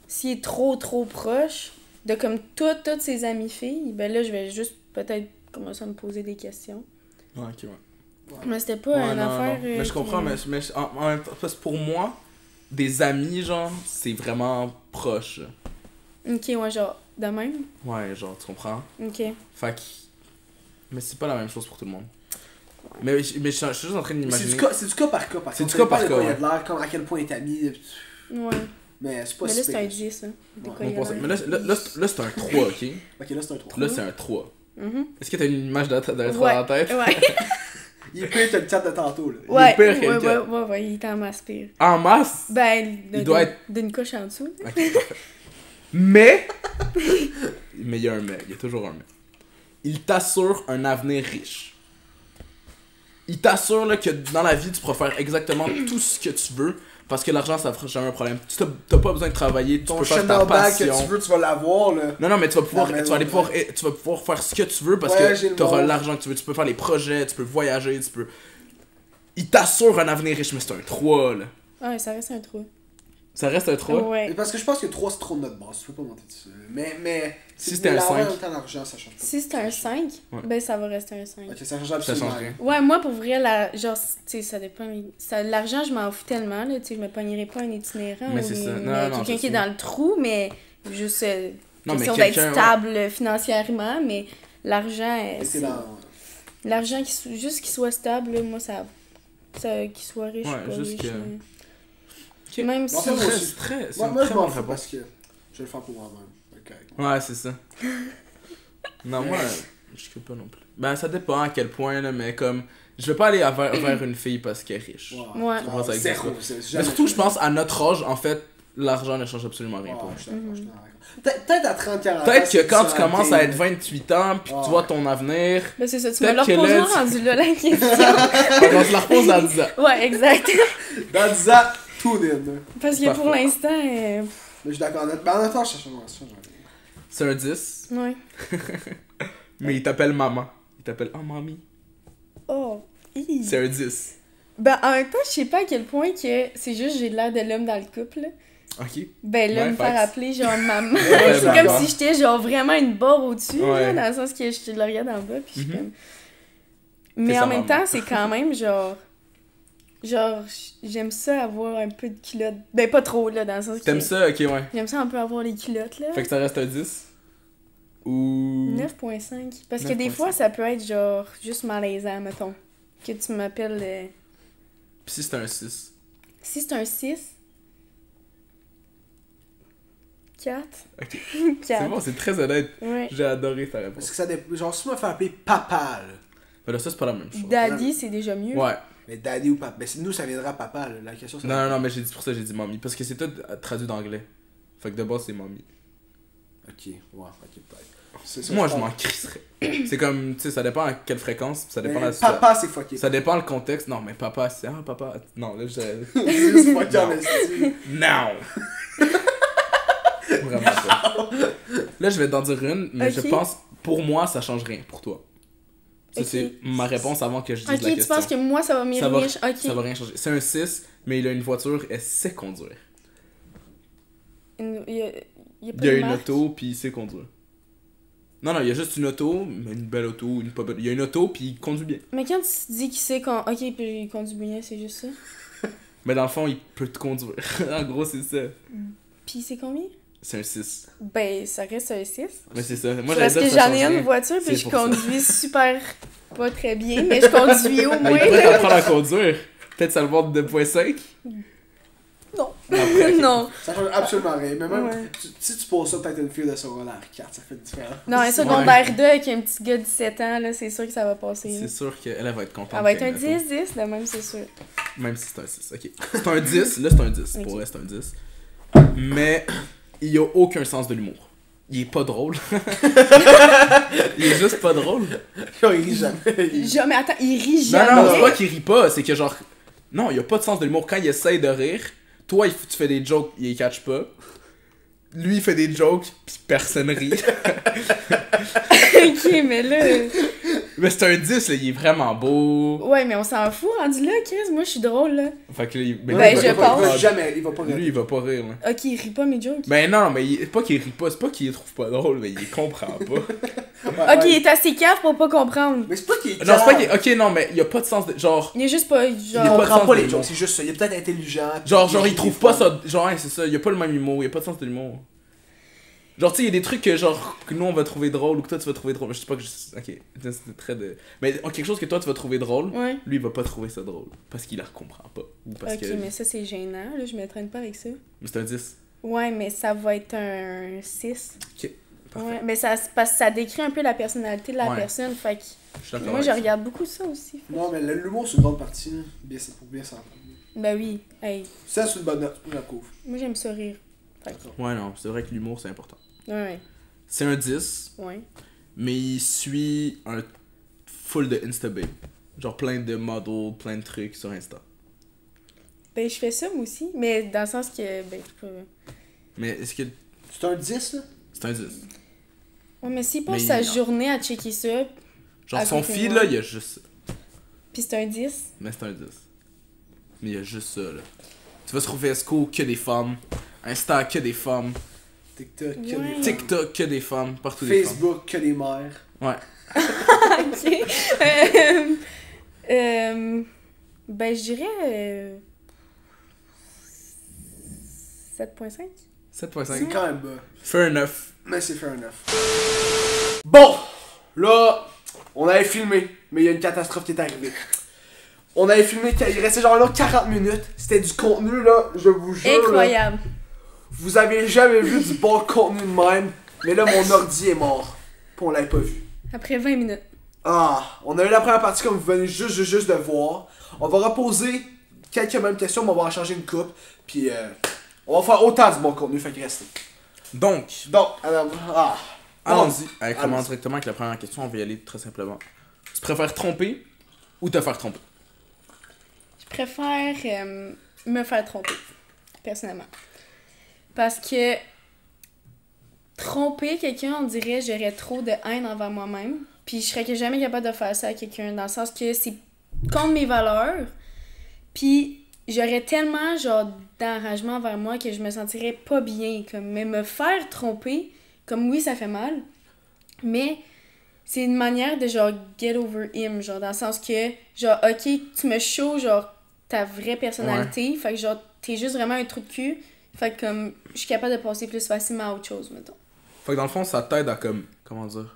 Speaker 3: s'il est trop proche de comme toutes ses amies filles, ben là, je vais juste peut-être commencer à me poser des questions.
Speaker 1: Ouais, ok, ouais.
Speaker 3: Mais c'était pas
Speaker 1: Ouais,
Speaker 3: une
Speaker 1: non,
Speaker 3: affaire...
Speaker 1: non. Mais je comprends, mais en même temps, parce que pour moi, des amis, genre, c'est vraiment proche.
Speaker 3: Ok, ouais, genre, de même.
Speaker 1: Ouais, genre, tu comprends?
Speaker 3: Ok.
Speaker 1: Fait que. Mais c'est pas la même chose pour tout le monde. Mais je suis juste en train
Speaker 2: Mais
Speaker 1: d'imaginer.
Speaker 2: c'est du cas par cas, par
Speaker 1: C'est
Speaker 2: contre.
Speaker 1: du cas par
Speaker 2: Ça dépend de
Speaker 1: cas,
Speaker 2: quoi il y a de l'air, comme à quel point il est ami.
Speaker 3: Ouais.
Speaker 2: Mais c'est pas
Speaker 3: Mais
Speaker 2: si
Speaker 3: là, c'est un
Speaker 2: pire.
Speaker 3: 10, hein. De
Speaker 2: Ouais,
Speaker 3: quoi
Speaker 1: On
Speaker 3: il a
Speaker 1: pense-
Speaker 3: l'air.
Speaker 1: Mais là, c'est un 3, ok?
Speaker 2: Ok, là c'est un 3.
Speaker 1: Là, c'est un 3.
Speaker 3: Mhm.
Speaker 1: Est-ce que t'as une image de
Speaker 3: Ouais.
Speaker 1: dans la tête?
Speaker 3: Ouais.
Speaker 2: Il est pire que le chat de tantôt, là.
Speaker 1: Il est
Speaker 3: Ouais,
Speaker 1: pire que le
Speaker 3: ouais,
Speaker 1: gars.
Speaker 3: ouais, il est en masse pire.
Speaker 1: En masse?
Speaker 3: Ben,
Speaker 1: Il doit être-
Speaker 3: d'une couche en dessous.
Speaker 1: Ok, parfait. Mais il y a un mais, il y a toujours un mais. Il t'assure un avenir riche. Il t'assure là, que dans la vie, tu pourras faire exactement tout ce que tu veux parce que l'argent, ça fera jamais un problème. Tu t'as pas besoin de travailler, tu
Speaker 2: Ton
Speaker 1: peux faire ta
Speaker 2: Chanel bag que
Speaker 1: passion.
Speaker 2: tu veux, tu vas l'avoir, là.
Speaker 1: Non, mais tu vas pouvoir,
Speaker 2: La maison,
Speaker 1: tu vas pouvoir faire ce que tu veux parce
Speaker 2: Voyager
Speaker 1: que
Speaker 2: le
Speaker 1: t'auras
Speaker 2: monde.
Speaker 1: l'argent que tu veux. Tu peux faire les projets, tu peux voyager, tu peux... Il t'assure un avenir riche, mais c'est un 3, là.
Speaker 3: Ouais, ça reste un trou.
Speaker 1: Ça reste un 3?
Speaker 3: Ouais.
Speaker 2: Mais parce que je pense que 3 c'est trop de notre base, tu peux pas monter dessus. Mais
Speaker 1: Si c'était un 5.
Speaker 2: autant d'argent, ça change pas.
Speaker 3: Si c'est un 5,
Speaker 1: Ouais.
Speaker 3: ben ça va rester un 5.
Speaker 2: Ok, ça change
Speaker 1: Ça
Speaker 2: absolument
Speaker 1: change
Speaker 2: rien.
Speaker 1: rien.
Speaker 3: Ouais, moi pour vrai, genre, tu sais, ça dépend. L'argent, je m'en fous tellement, là. Tu sais, je me pognerai pas un itinérant
Speaker 1: Mais
Speaker 3: ou
Speaker 1: c'est ça.
Speaker 3: mais
Speaker 1: Non, non,
Speaker 3: quelqu'un
Speaker 1: je
Speaker 3: qui est
Speaker 1: sais.
Speaker 3: dans le trou, mais juste
Speaker 1: Non, mais
Speaker 3: question d'être
Speaker 1: quelqu'un, ouais.
Speaker 3: stable financièrement, mais l'argent,
Speaker 2: Et c'est dans.
Speaker 3: l'argent, juste qu'il soit stable, là, moi, qu'il soit riche
Speaker 1: Ouais,
Speaker 3: ou pas
Speaker 1: juste
Speaker 3: riche.
Speaker 1: que-
Speaker 3: mais-
Speaker 1: Ok.
Speaker 3: Même
Speaker 2: Bon,
Speaker 3: si...
Speaker 2: après, moi aussi.
Speaker 1: C'est très... c'est
Speaker 2: Moi,
Speaker 1: une
Speaker 2: moi je
Speaker 1: très
Speaker 2: m'en
Speaker 1: bonne
Speaker 2: fous
Speaker 1: réponse.
Speaker 2: parce que je vais le faire pour moi-même. Ok.
Speaker 1: Ouais, c'est ça. Non, moi, je sais pas non plus. Ben, ça dépend à quel point, là, mais comme... Je vais pas aller vers une fille parce qu'elle est riche.
Speaker 3: Ouais.
Speaker 2: Tu
Speaker 1: Comment ça existe
Speaker 2: zéro,
Speaker 1: pas?
Speaker 2: c'est
Speaker 1: Mais
Speaker 2: jamais
Speaker 1: surtout, je
Speaker 2: fait.
Speaker 1: pense, à notre âge, en fait, l'argent ne change absolument rien pour
Speaker 2: Ouais,
Speaker 1: nous.
Speaker 2: je suis d'accord, je suis d'accord. Peut-être à 30-40 ans.
Speaker 1: Peut-être que
Speaker 2: c'est
Speaker 1: quand tu
Speaker 2: différent,
Speaker 1: commences
Speaker 2: ok.
Speaker 1: à être 28 ans, puis que
Speaker 2: Ouais.
Speaker 1: tu vois ton avenir,
Speaker 3: Ben c'est ça, tu me
Speaker 1: Peut-être
Speaker 3: l'as
Speaker 1: que
Speaker 3: reposé
Speaker 1: là, tu-
Speaker 3: rendu là, la question.
Speaker 1: on se la repose dans 10 ans.
Speaker 3: Ouais, exact.
Speaker 2: Dans 10 ans, tout in.
Speaker 3: Parce que
Speaker 1: Parfait.
Speaker 3: pour l'instant,
Speaker 2: Mais je suis d'accord. Ben, en attendant, je cherche un
Speaker 1: C'est un 10,
Speaker 3: Ouais.
Speaker 1: mais il t'appelle maman. Il t'appelle oh mamie.
Speaker 3: Oh. Hi.
Speaker 1: C'est un 10.
Speaker 3: Ben, en même temps, je sais pas à quel point que c'est juste j'ai l'air de l'homme dans le couple. Là.
Speaker 1: Ok.
Speaker 3: Ben là,
Speaker 1: Ouais,
Speaker 3: me faire
Speaker 1: facts.
Speaker 3: appeler genre maman.
Speaker 1: Ouais,
Speaker 3: c'est
Speaker 1: maman.
Speaker 3: comme si j'étais genre vraiment une barre au-dessus,
Speaker 1: Ouais.
Speaker 3: là, dans le sens que je le regarde en bas, puis je suis
Speaker 1: Mhm.
Speaker 3: comme... Mais
Speaker 1: sa
Speaker 3: en même
Speaker 1: maman.
Speaker 3: temps, c'est quand même genre... Genre, j'aime ça avoir un peu de culottes. Ben, pas trop, là, dans le sens que...
Speaker 1: T'aimes ça? Ok, ouais.
Speaker 3: J'aime ça un peu avoir les culottes, là.
Speaker 1: Fait que ça reste un 10? Ou...
Speaker 3: 9.5. Parce que des
Speaker 1: 9.5.
Speaker 3: fois, ça peut être genre juste malaisant, mettons. Que tu m'appelles...
Speaker 1: Pis si c'est un 6?
Speaker 3: Si c'est un 6... 4.
Speaker 1: Ok.
Speaker 3: 4.
Speaker 1: C'est bon, c'est très honnête.
Speaker 3: Ouais.
Speaker 1: J'ai adoré ta réponse.
Speaker 2: Parce que ça dépend. Genre, si tu me fais appeler papa, là.
Speaker 1: Mais là, ça, c'est pas la même chose.
Speaker 3: Daddy, c'est déjà mieux.
Speaker 1: Ouais.
Speaker 2: Mais daddy ou papa. Mais nous, ça viendra papa, là. La question, c'est.
Speaker 1: Non, mais j'ai dit pour ça, j'ai dit mamie. Parce que c'est tout traduit d'anglais. Fait que de base, c'est mamie.
Speaker 2: Ok, ouais, ok, peut-être. C'est ça,
Speaker 1: Moi, je m'en crisserais. C'est comme, tu sais, ça dépend à quelle fréquence, ça dépend de la situation.
Speaker 2: Papa, c'est fucké.
Speaker 1: Ça dépend le contexte. Non, mais papa, c'est. Ah, papa. Non, là, je.
Speaker 2: C'est fucké en esti.
Speaker 1: Non! Vraiment pas. Là, je vais t'en dire une, mais
Speaker 3: Ok.
Speaker 1: je pense, pour moi, ça change rien pour toi. Ça,
Speaker 3: Ok.
Speaker 1: c'est ma réponse avant que je dise
Speaker 3: Ok,
Speaker 1: la
Speaker 3: tu
Speaker 1: question.
Speaker 3: penses que moi, ça va m'y
Speaker 1: Ça va,
Speaker 3: revenir? Ok.
Speaker 1: ça va rien changer. C'est un 6, mais il a une voiture, elle sait conduire.
Speaker 3: Il y a pas
Speaker 1: Il y a
Speaker 3: de
Speaker 1: une
Speaker 3: marque?
Speaker 1: auto, puis il sait conduire. Non, il y a juste une auto, mais une belle auto, une pas belle. Il y a une auto, puis il conduit bien.
Speaker 3: Mais quand tu dis qu'il sait qu'on... Ok, puis il conduit bien, c'est juste ça.
Speaker 1: Mais dans le fond, il peut te conduire. En gros, c'est ça.
Speaker 3: Puis c'est combien?
Speaker 1: C'est un 6.
Speaker 3: Ben, ça reste un 6.
Speaker 1: Mais c'est ça. Moi,
Speaker 3: Parce
Speaker 1: j'allais
Speaker 3: que
Speaker 1: dire ça
Speaker 3: j'en ai
Speaker 1: change
Speaker 3: une
Speaker 1: rien.
Speaker 3: voiture,
Speaker 1: C'est
Speaker 3: puis je
Speaker 1: pour ça.
Speaker 3: conduis super... Pas très bien, mais je conduis au
Speaker 1: Ben,
Speaker 3: moins.
Speaker 1: il pourrait t'apprendre à conduire. Peut-être ça le vend de 2.5.
Speaker 3: Non.
Speaker 1: Après.
Speaker 3: Non.
Speaker 2: Ça change absolument rien. Mais même,
Speaker 3: Ouais.
Speaker 2: si tu poses ça peut-être une fille de secondaire 4, ça fait différent.
Speaker 3: Non, un secondaire 2 avec un petit gars de 17 ans, là, c'est sûr que ça va passer. là.
Speaker 1: C'est sûr qu'elle va être contente.
Speaker 3: Elle va être
Speaker 1: quand
Speaker 3: un
Speaker 1: même,
Speaker 3: 10-10, de même, c'est sûr.
Speaker 1: Même si c'est un 6. Ok. C'est un 10. Là, c'est un 10.
Speaker 3: Ok.
Speaker 1: Pour elle, c'est un 10. Mais il a aucun sens de l'humour. Il est pas drôle. Il est juste pas drôle.
Speaker 2: Genre, il rit jamais.
Speaker 3: Genre, mais attends, il rit
Speaker 1: Non,
Speaker 3: jamais.
Speaker 1: non, c'est pas qu'il rit pas. C'est que genre. Non, il a pas de sens de l'humour. Quand il essaye de rire, toi, tu fais des jokes, il les catch pas. Lui, il fait des jokes, pis personne rit.
Speaker 3: Ok, mais là...
Speaker 1: Mais c'est un 10, là, il est vraiment beau.
Speaker 3: Ouais, mais on s'en fout, rendu là, Chris. Moi, je suis drôle, là.
Speaker 1: Fait que là, il...
Speaker 3: Ben,
Speaker 1: lui, il
Speaker 3: je
Speaker 1: va pas-
Speaker 3: pense.
Speaker 2: Il va jamais, il va pas
Speaker 1: Lui, il va pas rire, là.
Speaker 3: Ok, il rit pas mes jokes.
Speaker 1: Ben non, mais pas qu'il rit pas, c'est pas qu'il les trouve pas drôle, mais il comprend pas.
Speaker 3: Ok, il est assez cave pour pas comprendre.
Speaker 2: Mais c'est pas qu'il est
Speaker 1: Genre, c'est pas
Speaker 2: calme.
Speaker 1: qu'il. Ok, non, mais il y a pas de sens de. Genre.
Speaker 3: Il est juste pas,
Speaker 2: Il
Speaker 1: a
Speaker 3: genre...
Speaker 1: pas de
Speaker 2: comprend
Speaker 1: sens
Speaker 2: pas
Speaker 1: de
Speaker 2: les
Speaker 1: l'humour.
Speaker 2: jokes, c'est juste ça. Il est peut-être intelligent.
Speaker 1: Genre, il
Speaker 2: rit
Speaker 1: trouve
Speaker 2: des
Speaker 1: pas
Speaker 2: fois.
Speaker 1: ça. Genre, ouais, c'est ça, il y a pas le même humour, il y a pas de sens de l'humour. Genre, tu sais, il y a des trucs que, genre, que nous on va trouver drôle ou que toi tu vas trouver drôle. Je sais pas que je. Ok, c'était très de. Mais quelque chose que toi tu vas trouver drôle,
Speaker 3: Ouais.
Speaker 1: lui il va pas trouver ça drôle. Parce qu'il la comprend pas. Ou parce
Speaker 3: Ok,
Speaker 1: que.
Speaker 3: mais ça, c'est gênant, là. Je me traîne pas avec ça.
Speaker 1: Mais c'est un 10.
Speaker 3: Ouais, mais ça va être un 6.
Speaker 1: Ok, parfait.
Speaker 3: Ouais, mais ça, parce que ça décrit un peu la personnalité de la
Speaker 1: Ouais.
Speaker 3: personne, fait que...
Speaker 1: Je suis d'accord.
Speaker 3: Moi,
Speaker 1: avec
Speaker 3: je
Speaker 1: ça.
Speaker 3: regarde beaucoup ça aussi.
Speaker 2: Non, mais l'humour, c'est une grande partie. Là. Bien, c'est pour bien s'entendre.
Speaker 3: Ben oui, hey,
Speaker 2: Ça, c'est une bonne note. Moi, j'approuve.
Speaker 3: moi, j'aime ça rire. Fait que...
Speaker 1: Ouais, non, c'est vrai que l'humour c'est important.
Speaker 3: Ouais,
Speaker 1: C'est un 10,
Speaker 3: ouais.
Speaker 1: mais il suit un full de Instababe. Genre plein de models, plein de trucs sur Insta.
Speaker 3: Ben, je fais ça, moi aussi, mais dans le sens que, ben, je peux...
Speaker 1: Mais est-ce que.
Speaker 2: C'est un 10, là?
Speaker 1: C'est un 10.
Speaker 3: Ouais, mais s'il passe
Speaker 1: Mais
Speaker 3: sa
Speaker 1: non.
Speaker 3: journée à checker ça,
Speaker 1: Genre
Speaker 3: À
Speaker 1: son
Speaker 3: côté de
Speaker 1: feed
Speaker 3: moi.
Speaker 1: là, il y a juste ça.
Speaker 3: pis c'est un 10,
Speaker 1: Mais c'est un 10. Mais il y a juste ça là. Tu vas sur Vesco, que des femmes. Insta, que des femmes.
Speaker 2: TikTok, que
Speaker 3: Ouais.
Speaker 2: des femmes.
Speaker 1: TikTok, que des femmes. Partout des femmes.
Speaker 2: Facebook, que des mères.
Speaker 1: Ouais.
Speaker 3: ok. Ben, je dirais... 7.5.
Speaker 1: 7.5.
Speaker 2: C'est quand même bas.
Speaker 1: Fair enough.
Speaker 2: Mais c'est fair enough. Bon, là, on avait filmé, mais il y a une catastrophe qui est arrivée. On avait filmé, il restait genre là 40 minutes. C'était du contenu, là, je vous jure. là,
Speaker 3: Incroyable.
Speaker 2: vous avez jamais vu du bon contenu de même. Mais là, mon ordi est mort. Puis on l'avait pas vu.
Speaker 3: Après 20 minutes.
Speaker 2: Ah, on a eu la première partie comme vous venez juste de voir. On va reposer quelques mêmes questions, mais on va en changer une coupe. Puis on va faire autant du bon contenu, fait que restez.
Speaker 1: Donc,
Speaker 2: Donc, alors,
Speaker 1: allons-y. Allez,
Speaker 2: Allons-y.
Speaker 1: commence directement avec la première question. On va y aller très simplement. Tu préfères tromper ou te faire tromper?
Speaker 3: Je préfère me faire tromper, personnellement. Parce que tromper quelqu'un, on dirait, j'aurais trop de haine envers moi-même. Puis je serais jamais capable de faire ça à quelqu'un, dans le sens que c'est contre mes valeurs. Puis j'aurais tellement, genre, d'enragement envers moi que je me sentirais pas bien. Comme, mais me faire tromper, comme oui, ça fait mal, mais c'est une manière de, genre, get over him, genre, dans le sens que, genre, ok, tu me shows, genre, ta vraie personnalité, fait que, genre, t'es juste vraiment un trou de cul, fait que, comme, je suis capable de passer plus facilement à autre chose, mettons.
Speaker 1: Fait que dans le fond, ça t'aide à comme. Comment dire?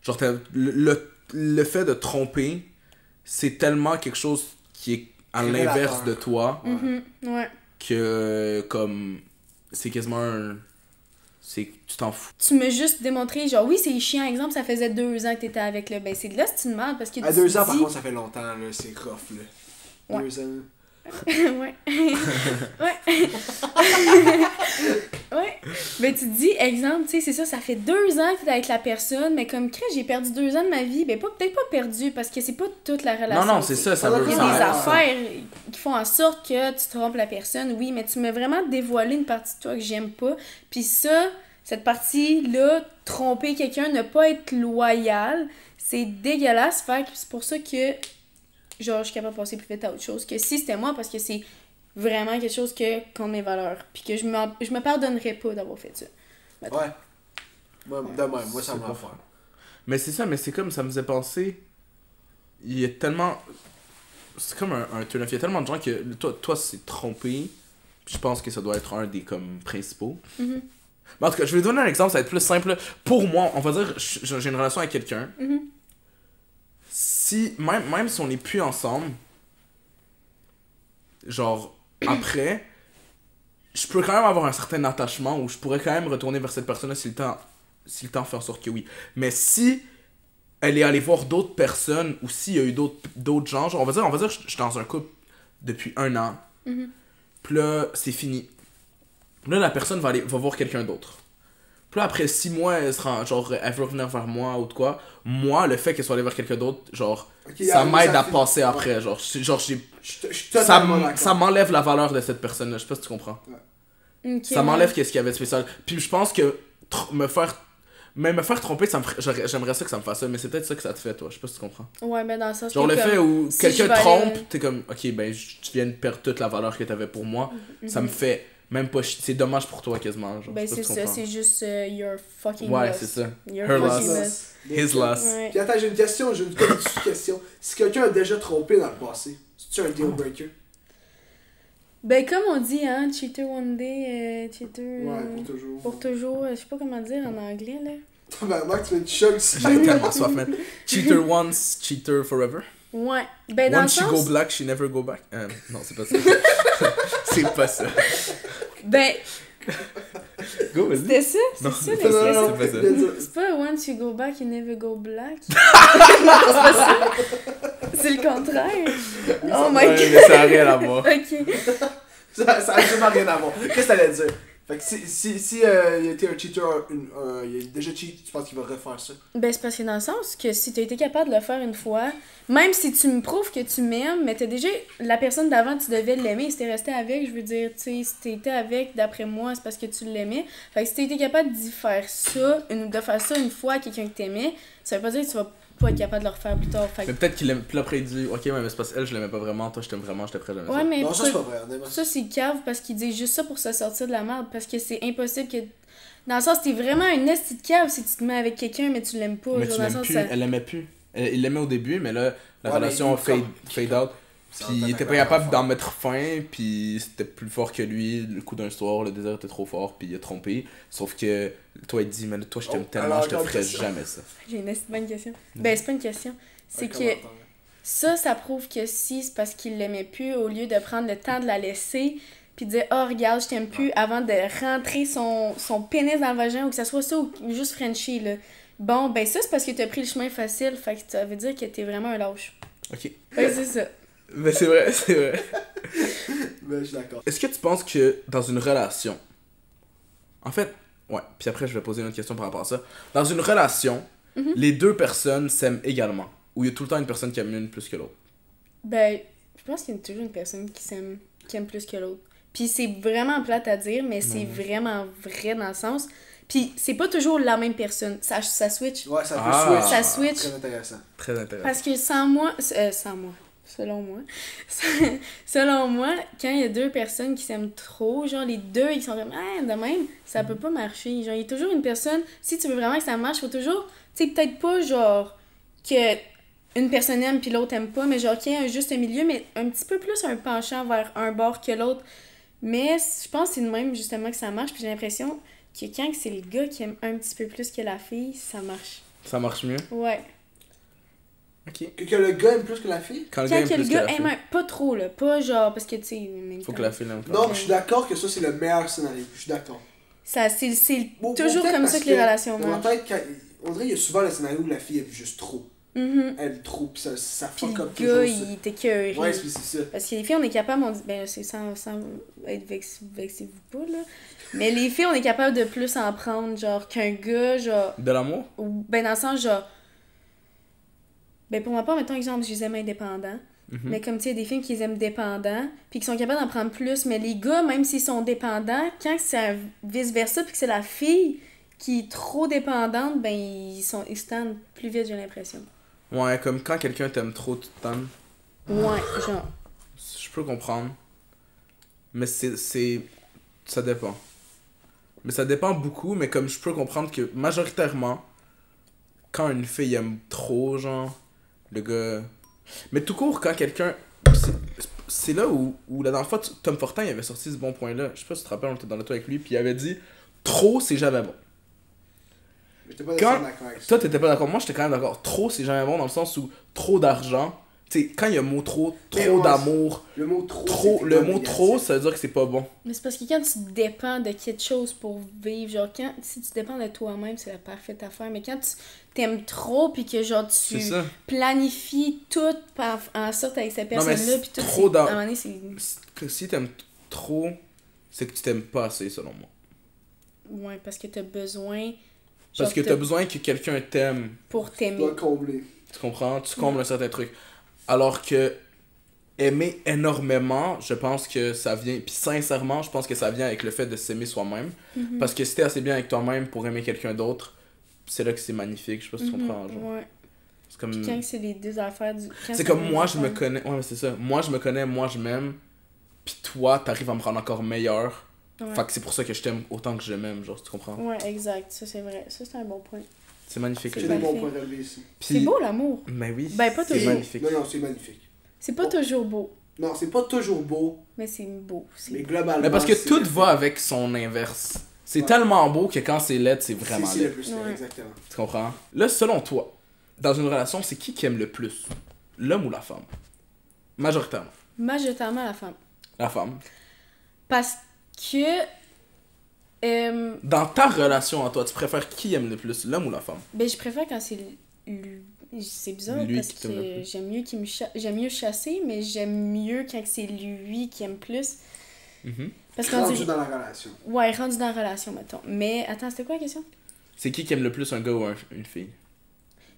Speaker 1: Genre, le fait de tromper, c'est tellement quelque chose qui est à l'inverse de toi
Speaker 3: Ouais.
Speaker 1: que, comme. C'est quasiment un. C'est que tu t'en fous.
Speaker 3: Tu m'as juste démontré, genre, oui, c'est chiant, exemple, ça faisait 2 ans que t'étais avec là, ben, c'est de là, c'est une merde, parce que
Speaker 2: À
Speaker 3: tu
Speaker 2: 2 ans,
Speaker 3: dis...
Speaker 2: par contre, ça fait longtemps, là. C'est rough, là.
Speaker 3: Ouais.
Speaker 2: 2 ans.
Speaker 3: Ouais. Ouais. Ouais. Ben, tu te dis, exemple, tu sais, c'est ça fait 2 ans que t'es avec la personne, mais comme, crée, j'ai perdu 2 ans de ma vie, ben, peut-être pas perdu, parce que c'est pas toute la relation.
Speaker 1: Non, c'est ça, ça veut
Speaker 3: Il y
Speaker 1: dire.
Speaker 3: a des affaires qui font en sorte que tu trompes la personne, oui, mais tu m'as vraiment dévoilé une partie de toi que j'aime pas. Puis ça, cette partie-là, tromper quelqu'un, ne pas être loyal, c'est dégueulasse. Fait que c'est pour ça que, genre, je suis capable de passer plus vite à autre chose que si c'était moi, parce que c'est vraiment quelque chose que contre mes valeurs. Puis que je me pardonnerais pas d'avoir fait ça. Mettons.
Speaker 2: Ouais. Moi, de même, moi, ça
Speaker 1: C'est
Speaker 2: me
Speaker 1: pas
Speaker 2: va
Speaker 1: fort.
Speaker 2: faire.
Speaker 1: Mais c'est ça, mais c'est comme ça me faisait penser. Il y a tellement. C'est comme un turn-off. Il y a tellement de gens que. Toi c'est trompé. Je pense que ça doit être un des comme principaux.
Speaker 3: Mhm.
Speaker 1: Mais en tout cas, je vais donner un exemple, ça va être plus simple. Pour moi, on va dire, j'ai une relation avec quelqu'un.
Speaker 3: Mhm.
Speaker 1: Si. Même si on n'est plus ensemble. Genre, après. Je peux quand même avoir un certain attachement où je pourrais quand même retourner vers cette personne-là si le temps fait en sorte que oui. Mais si elle est allée voir d'autres personnes ou s'il y a eu d'autres gens, genre, on va dire que je suis dans un couple depuis 1 an.
Speaker 3: Mhm.
Speaker 1: Puis là, c'est fini. Là, la personne va voir quelqu'un d'autre. Puis là, après 6 mois, elle veut revenir vers moi ou de quoi. Moi, le fait qu'elle soit allée vers quelqu'un d'autre, genre,
Speaker 2: Ok,
Speaker 1: ça
Speaker 2: oui,
Speaker 1: m'aide à
Speaker 2: fait-
Speaker 1: passer
Speaker 2: ouais.
Speaker 1: après. Genre,
Speaker 2: Je suis
Speaker 1: ça
Speaker 2: totalement d'accord.
Speaker 1: ça m'enlève la valeur de cette personne-là. Je sais pas si tu comprends.
Speaker 3: Ok,
Speaker 1: Ça m'enlève qu'est-ce qu'il y avait de spécial. Puis je pense que me faire tromper, j'aimerais ça que ça me fasse ça, mais c'est peut-être ça que ça te fait, toi. Je sais pas si tu comprends.
Speaker 3: Ouais, ben dans le sens
Speaker 1: Genre
Speaker 3: que
Speaker 1: le fait où
Speaker 3: si
Speaker 1: quelqu'un
Speaker 3: je
Speaker 1: te
Speaker 3: vais
Speaker 1: trompe,
Speaker 3: aller-
Speaker 1: t'es comme, ok, ben tu viens de perdre toute la valeur que t'avais pour moi. Ça me fait même pas c'est dommage pour toi quasiment. Genre,
Speaker 3: Ben
Speaker 1: je sais
Speaker 3: c'est
Speaker 1: pas si tu
Speaker 3: ça,
Speaker 1: comprends.
Speaker 3: c'est juste your fucking
Speaker 1: Ouais,
Speaker 3: loss.
Speaker 1: c'est ça.
Speaker 3: Your
Speaker 1: Her
Speaker 3: fucking
Speaker 1: loss.
Speaker 3: loss.
Speaker 1: His loss.
Speaker 3: Ouais.
Speaker 2: Puis attends, j'ai une question, j'ai une petite question. Si quelqu'un a déjà trompé dans le passé, c'est-tu un deal breaker?
Speaker 3: Ben comme on dit, hein, cheater one day, cheater...
Speaker 2: Ouais, pour toujours.
Speaker 3: Pour toujours, je sais pas comment dire en anglais, là.
Speaker 2: Tabarnak, tu fais une chug si
Speaker 1: J'ai tellement soif, man. Cheater once, cheater forever.
Speaker 3: Ouais. Ben dans
Speaker 1: Once
Speaker 3: le
Speaker 1: she go
Speaker 3: sens...
Speaker 1: black, she never go back. Non, c'est pas ça. C'est pas ça.
Speaker 3: Ben,
Speaker 1: Go, vas-y.
Speaker 3: c'était ça?
Speaker 1: Non,
Speaker 3: C'est ça
Speaker 1: c'est pas
Speaker 3: l'expression?
Speaker 1: ça, c'est pas ça.
Speaker 3: C'est pas once you go back, you never go black? C'est pas ça? C'est le contraire. Oh my
Speaker 1: Ouais,
Speaker 3: god.
Speaker 1: mais ça a rien à voir.
Speaker 3: Ok.
Speaker 2: Ça a absolument rien à voir. Qu'est-ce que t'allais dire? Fait que si il a été un cheater, il a déjà cheat, tu penses qu'il va refaire ça?
Speaker 3: Ben, c'est parce que dans le sens que si t'as été capable de le faire une fois, même si tu me prouves que tu m'aimes, mais t'as déjà... La personne d'avant, tu devais l'aimer, si t'es resté avec, je veux dire, tu sais, si t'étais avec, d'après moi, c'est parce que tu l'aimais. Fait que si t'as été capable de faire ça une fois à quelqu'un que t'aimais, ça veut pas dire que tu vas pas être capable de le refaire plus tard. Fait que...
Speaker 1: Mais peut-être qu'il aime. Puis là, après, il dit, ok, ouais, mais c'est parce qu'elle, je l'aimais pas vraiment, toi, je t'aime vraiment, j'étais prêt à l'aimer.
Speaker 3: Ouais, mais
Speaker 2: Non, ça c'est pas
Speaker 3: pourquoi-
Speaker 2: vrai, honnêtement.
Speaker 3: ça, c'est cave parce qu'il dit juste ça pour se sortir de la merde. Parce que c'est impossible que. Dans le sens, t'es vraiment un esti de cave si tu te mets avec quelqu'un, mais tu l'aimes pas.
Speaker 1: Mais
Speaker 3: genre,
Speaker 1: tu
Speaker 3: dans le
Speaker 1: l'aimes
Speaker 3: sens,
Speaker 1: plus,
Speaker 3: ça-
Speaker 1: elle l'aimait plus. Il l'aimait au début, mais là, la
Speaker 2: Ouais,
Speaker 1: relation
Speaker 2: mais il-
Speaker 1: fade out. Puis il était pas capable d'en mettre fin, puis c'était plus fort que lui. Le coup d'un soir, le désir était trop fort, puis il a trompé. Sauf que toi, il dit, mais toi, je t'aime
Speaker 2: Oh,
Speaker 1: tellement,
Speaker 2: alors,
Speaker 1: je te
Speaker 2: encore
Speaker 1: ferais
Speaker 2: une question.
Speaker 1: jamais ça.
Speaker 3: J'ai une esti bonne question. Ben, c'est pas une question. C'est
Speaker 2: Un
Speaker 3: que
Speaker 2: commentaire.
Speaker 3: ça prouve que si c'est parce qu'il l'aimait plus, au lieu de prendre le temps de la laisser, puis de dire, oh, regarde, je t'aime plus, avant de rentrer son pénis dans le vagin, ou que ça soit ça, ou juste Frenchie, là. Bon, ben ça, c'est parce que t'as pris le chemin facile, fait que ça veut dire que t'es vraiment un lâche.
Speaker 1: Ok.
Speaker 3: Fait que c'est ça.
Speaker 1: Mais c'est vrai, c'est vrai.
Speaker 2: Mais je suis d'accord.
Speaker 1: Est-ce que tu penses que dans une relation. En fait, ouais, puis après, je vais poser une autre question par rapport à ça. Dans une relation, les deux personnes s'aiment également. Ou il y a tout le temps une personne qui aime une plus que l'autre.
Speaker 3: Ben, je pense qu'il y a toujours une personne qui aime plus que l'autre. Puis c'est vraiment plate à dire, mais c'est vraiment vrai dans le sens. Puis c'est pas toujours la même personne. Ça switch.
Speaker 2: Ouais, ça peut
Speaker 1: Ah.
Speaker 2: switch.
Speaker 3: Ça switch.
Speaker 2: Très intéressant.
Speaker 1: Très intéressant.
Speaker 3: Parce que sans moi, selon moi, selon moi, quand il y a deux personnes qui s'aiment trop, genre les deux, ils sont comme, ah, de même, ça peut pas marcher. Genre, il y a toujours une personne, si tu veux vraiment que ça marche, faut toujours, tu sais, peut-être pas genre que une personne aime puis l'autre aime pas, mais genre qu'il y ait un juste milieu, mais un petit peu plus un penchant vers un bord que l'autre. Mais je pense que c'est de même justement que ça marche, puis j'ai l'impression que quand c'est le gars qui aime un petit peu plus que la fille, ça marche.
Speaker 1: Ça marche mieux?
Speaker 3: Ouais.
Speaker 1: Ok.
Speaker 2: Que le gars aime plus que la fille?
Speaker 1: Quand le
Speaker 3: Quand
Speaker 1: gars aime
Speaker 3: que le
Speaker 1: plus que
Speaker 3: gars
Speaker 1: la fille.
Speaker 3: aime pas trop, là. Pas genre, parce que tu sais, en même
Speaker 1: Faut
Speaker 3: temps,
Speaker 1: que la fille l'aime pas.
Speaker 2: Non, je suis d'accord que ça, c'est le meilleur scénario. Je suis d'accord.
Speaker 3: ça, c'est
Speaker 2: Bon,
Speaker 3: toujours
Speaker 2: peut-être
Speaker 3: comme ça
Speaker 2: parce
Speaker 3: que les relations
Speaker 2: dans ma
Speaker 3: marchent.
Speaker 2: tête, on dirait qu'il y a souvent le scénario où la fille aime juste trop.
Speaker 3: Mhm.
Speaker 2: Elle aime trop, pis ça
Speaker 3: Puis
Speaker 2: fuck up
Speaker 3: le
Speaker 2: toujours
Speaker 3: gars,
Speaker 2: ça.
Speaker 3: il était écœuré.
Speaker 2: Ouais, c'est ça.
Speaker 3: Parce que les filles, on est capable, on dit, ben c'est sans être vexez-vous pas, là. Mais les filles, on est capable de plus en prendre, genre, qu'un gars, genre,
Speaker 1: De l'amour?
Speaker 3: ou ben dans le sens, genre, ben pour ma part, mettons exemple, je les aime indépendants. Mais comme tu sais, des filles qui les aiment dépendants, puis qui sont capables d'en prendre plus. Mais les gars, même s'ils sont dépendants, quand c'est vice-versa, puis que c'est la fille qui est trop dépendante, ben ils se tendent plus vite, j'ai l'impression.
Speaker 1: Ouais, comme quand quelqu'un t'aime trop, tu te tannes.
Speaker 3: Ouais, genre.
Speaker 1: Je peux comprendre. Mais ça dépend. Mais ça dépend beaucoup, mais comme je peux comprendre que majoritairement, quand une fille aime trop, genre, le gars... Mais tout court, quand quelqu'un... C'est là où la dernière fois, Tom Fortin il avait sorti ce bon point-là. Je sais pas si tu te rappelles, on était dans l'auto avec lui, puis il avait dit « Trop, c'est jamais bon. »
Speaker 2: Mais t'es pas
Speaker 1: Quand-
Speaker 2: d'accord avec ça.
Speaker 1: Toi, t'étais pas d'accord. Moi, j'étais quand même d'accord. Trop, c'est jamais bon dans le sens où trop d'argent... Tu sais, quand il y a le mot trop
Speaker 2: Mais ouais,
Speaker 1: d'amour,
Speaker 2: Le mot trop.
Speaker 1: trop, le mot trop, ça veut dire que c'est pas bon.
Speaker 3: Mais c'est parce que quand tu dépends de quelque chose pour vivre, genre, si tu dépends de toi-même, c'est la parfaite affaire. Mais quand tu t'aimes trop, puis que, genre,
Speaker 1: C'est
Speaker 3: tu
Speaker 1: ça.
Speaker 3: planifies tout en sorte avec cette
Speaker 1: Non, mais
Speaker 3: personne-là,
Speaker 1: c'est
Speaker 3: puis tout,
Speaker 1: trop dans-
Speaker 3: à un moment donné, c'est...
Speaker 1: Que si t'aimes trop, c'est que tu t'aimes pas assez, selon moi.
Speaker 3: Ouais, parce que t'as besoin...
Speaker 1: Parce
Speaker 3: genre,
Speaker 1: que t'as besoin que quelqu'un t'aime.
Speaker 3: pour
Speaker 2: Tu
Speaker 3: t'aimer.
Speaker 2: dois combler.
Speaker 1: Tu comprends? Tu combles un certain truc. Alors que aimer énormément, je pense que ça vient... Puis sincèrement, je pense que ça vient avec le fait de s'aimer soi-même. Parce que si t'es assez bien avec toi-même pour aimer quelqu'un d'autre, c'est là que c'est magnifique. Je sais pas si tu comprends. Genre.
Speaker 3: Ouais.
Speaker 1: C'est comme...
Speaker 3: Puis quand c'est les deux affaires du... quand
Speaker 1: C'est comme
Speaker 3: les
Speaker 1: moi,
Speaker 3: deux
Speaker 1: je me
Speaker 3: affaires-
Speaker 1: connais. Ouais, mais c'est ça. Moi, je me connais, moi, je m'aime. Puis toi, t'arrives à me rendre encore meilleur.
Speaker 3: Ouais.
Speaker 1: Fait que c'est pour ça que je t'aime autant que je m'aime, genre, tu comprends?
Speaker 3: Ouais, exact. Ça, c'est vrai. Ça, c'est un bon point.
Speaker 1: C'est magnifique.
Speaker 2: J'ai
Speaker 3: C'est
Speaker 2: des
Speaker 3: parfait.
Speaker 2: bons points relevés ici.
Speaker 3: C'est beau, l'amour.
Speaker 1: Mais oui.
Speaker 3: Ben, pas
Speaker 1: c'est
Speaker 3: toujours.
Speaker 1: magnifique.
Speaker 2: Non, non, c'est magnifique.
Speaker 3: C'est pas toujours beau,
Speaker 2: Non, c'est pas toujours beau,
Speaker 3: mais c'est beau. C'est
Speaker 2: mais
Speaker 3: beau.
Speaker 2: globalement.
Speaker 1: Mais parce que
Speaker 2: c'est-
Speaker 1: tout va avec son inverse. C'est
Speaker 2: Ouais.
Speaker 1: tellement beau que quand c'est laid, c'est vraiment
Speaker 2: C'est le
Speaker 1: laid.
Speaker 2: plus laid,
Speaker 3: Ouais.
Speaker 2: exactement.
Speaker 1: Tu comprends? Là, selon toi, dans une relation, c'est qui aime le plus? L'homme ou la femme? Majoritairement.
Speaker 3: Majoritairement la femme.
Speaker 1: La femme.
Speaker 3: Parce que...
Speaker 1: Dans ta relation à toi, tu préfères qui aime le plus? L'homme ou la femme?
Speaker 3: ben, je préfère quand c'est... C'est bizarre
Speaker 1: Lui
Speaker 3: parce
Speaker 1: qui t'aime le
Speaker 3: que
Speaker 1: plus.
Speaker 3: j'aime mieux qu'il me j'aime mieux chasser, mais j'aime mieux quand c'est lui qui aime plus.
Speaker 1: Mhm.
Speaker 3: Parce qu'on
Speaker 2: Rendu
Speaker 3: dit...
Speaker 2: dans la relation.
Speaker 3: Ouais, rendu dans la relation, mettons. Mais, attends, c'était quoi la question?
Speaker 1: C'est qui aime le plus un gars ou une fille?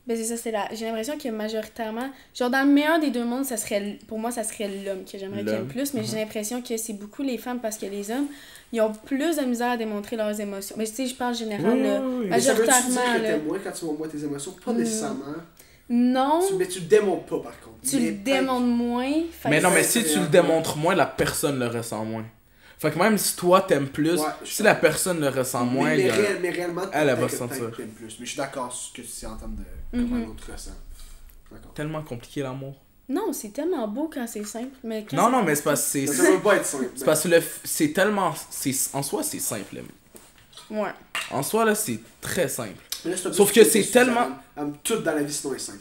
Speaker 3: Ben c'est ça, c'est là. J'ai l'impression que majoritairement, genre dans le meilleur des deux mondes, ça serait pour moi ça serait l'homme que j'aimerais qu'il aime
Speaker 1: L'homme.
Speaker 3: plus, mais j'ai l'impression que c'est beaucoup les femmes parce que les hommes, ils ont plus de misère à démontrer leurs émotions. Mais tu sais, je parle en général là,
Speaker 2: Mais ça veut-tu dire
Speaker 3: majoritairement
Speaker 2: que
Speaker 3: là.
Speaker 2: t'aimes moins quand tu montres moins tes émotions? Pas nécessairement.
Speaker 3: Non,
Speaker 2: Mais tu le démontres pas, par contre.
Speaker 3: tu
Speaker 2: Mais
Speaker 3: le démontres moins. Fait
Speaker 1: Mais
Speaker 3: que
Speaker 1: non, mais
Speaker 2: ça,
Speaker 1: si
Speaker 2: c'est
Speaker 1: tu le
Speaker 2: un-
Speaker 1: démontres moins, la personne le ressent moins. Fait que même si toi t'aimes plus,
Speaker 2: Ouais,
Speaker 1: si la personne le ressent moins,
Speaker 2: mais,
Speaker 1: il y a-
Speaker 2: mais réellement,
Speaker 1: elle va
Speaker 2: peut-être
Speaker 1: se
Speaker 2: que
Speaker 1: sentir.
Speaker 2: t'aimes plus. Mais je suis d'accord sur ce que c'est en termes de comment l'autre ressent. D'accord.
Speaker 1: tellement compliqué l'amour.
Speaker 3: Non, c'est tellement beau quand c'est simple, mais quand
Speaker 1: Non,
Speaker 3: c'est
Speaker 1: non, mais c'est parce que
Speaker 2: Ça peut pas être simple.
Speaker 1: c'est parce que c'est tellement en soi c'est simple. Là.
Speaker 3: Ouais.
Speaker 1: En soi là, c'est très simple.
Speaker 2: Mais là, je te dis
Speaker 1: Sauf que c'est tellement-
Speaker 2: Tout dans la vie, sinon, est simple.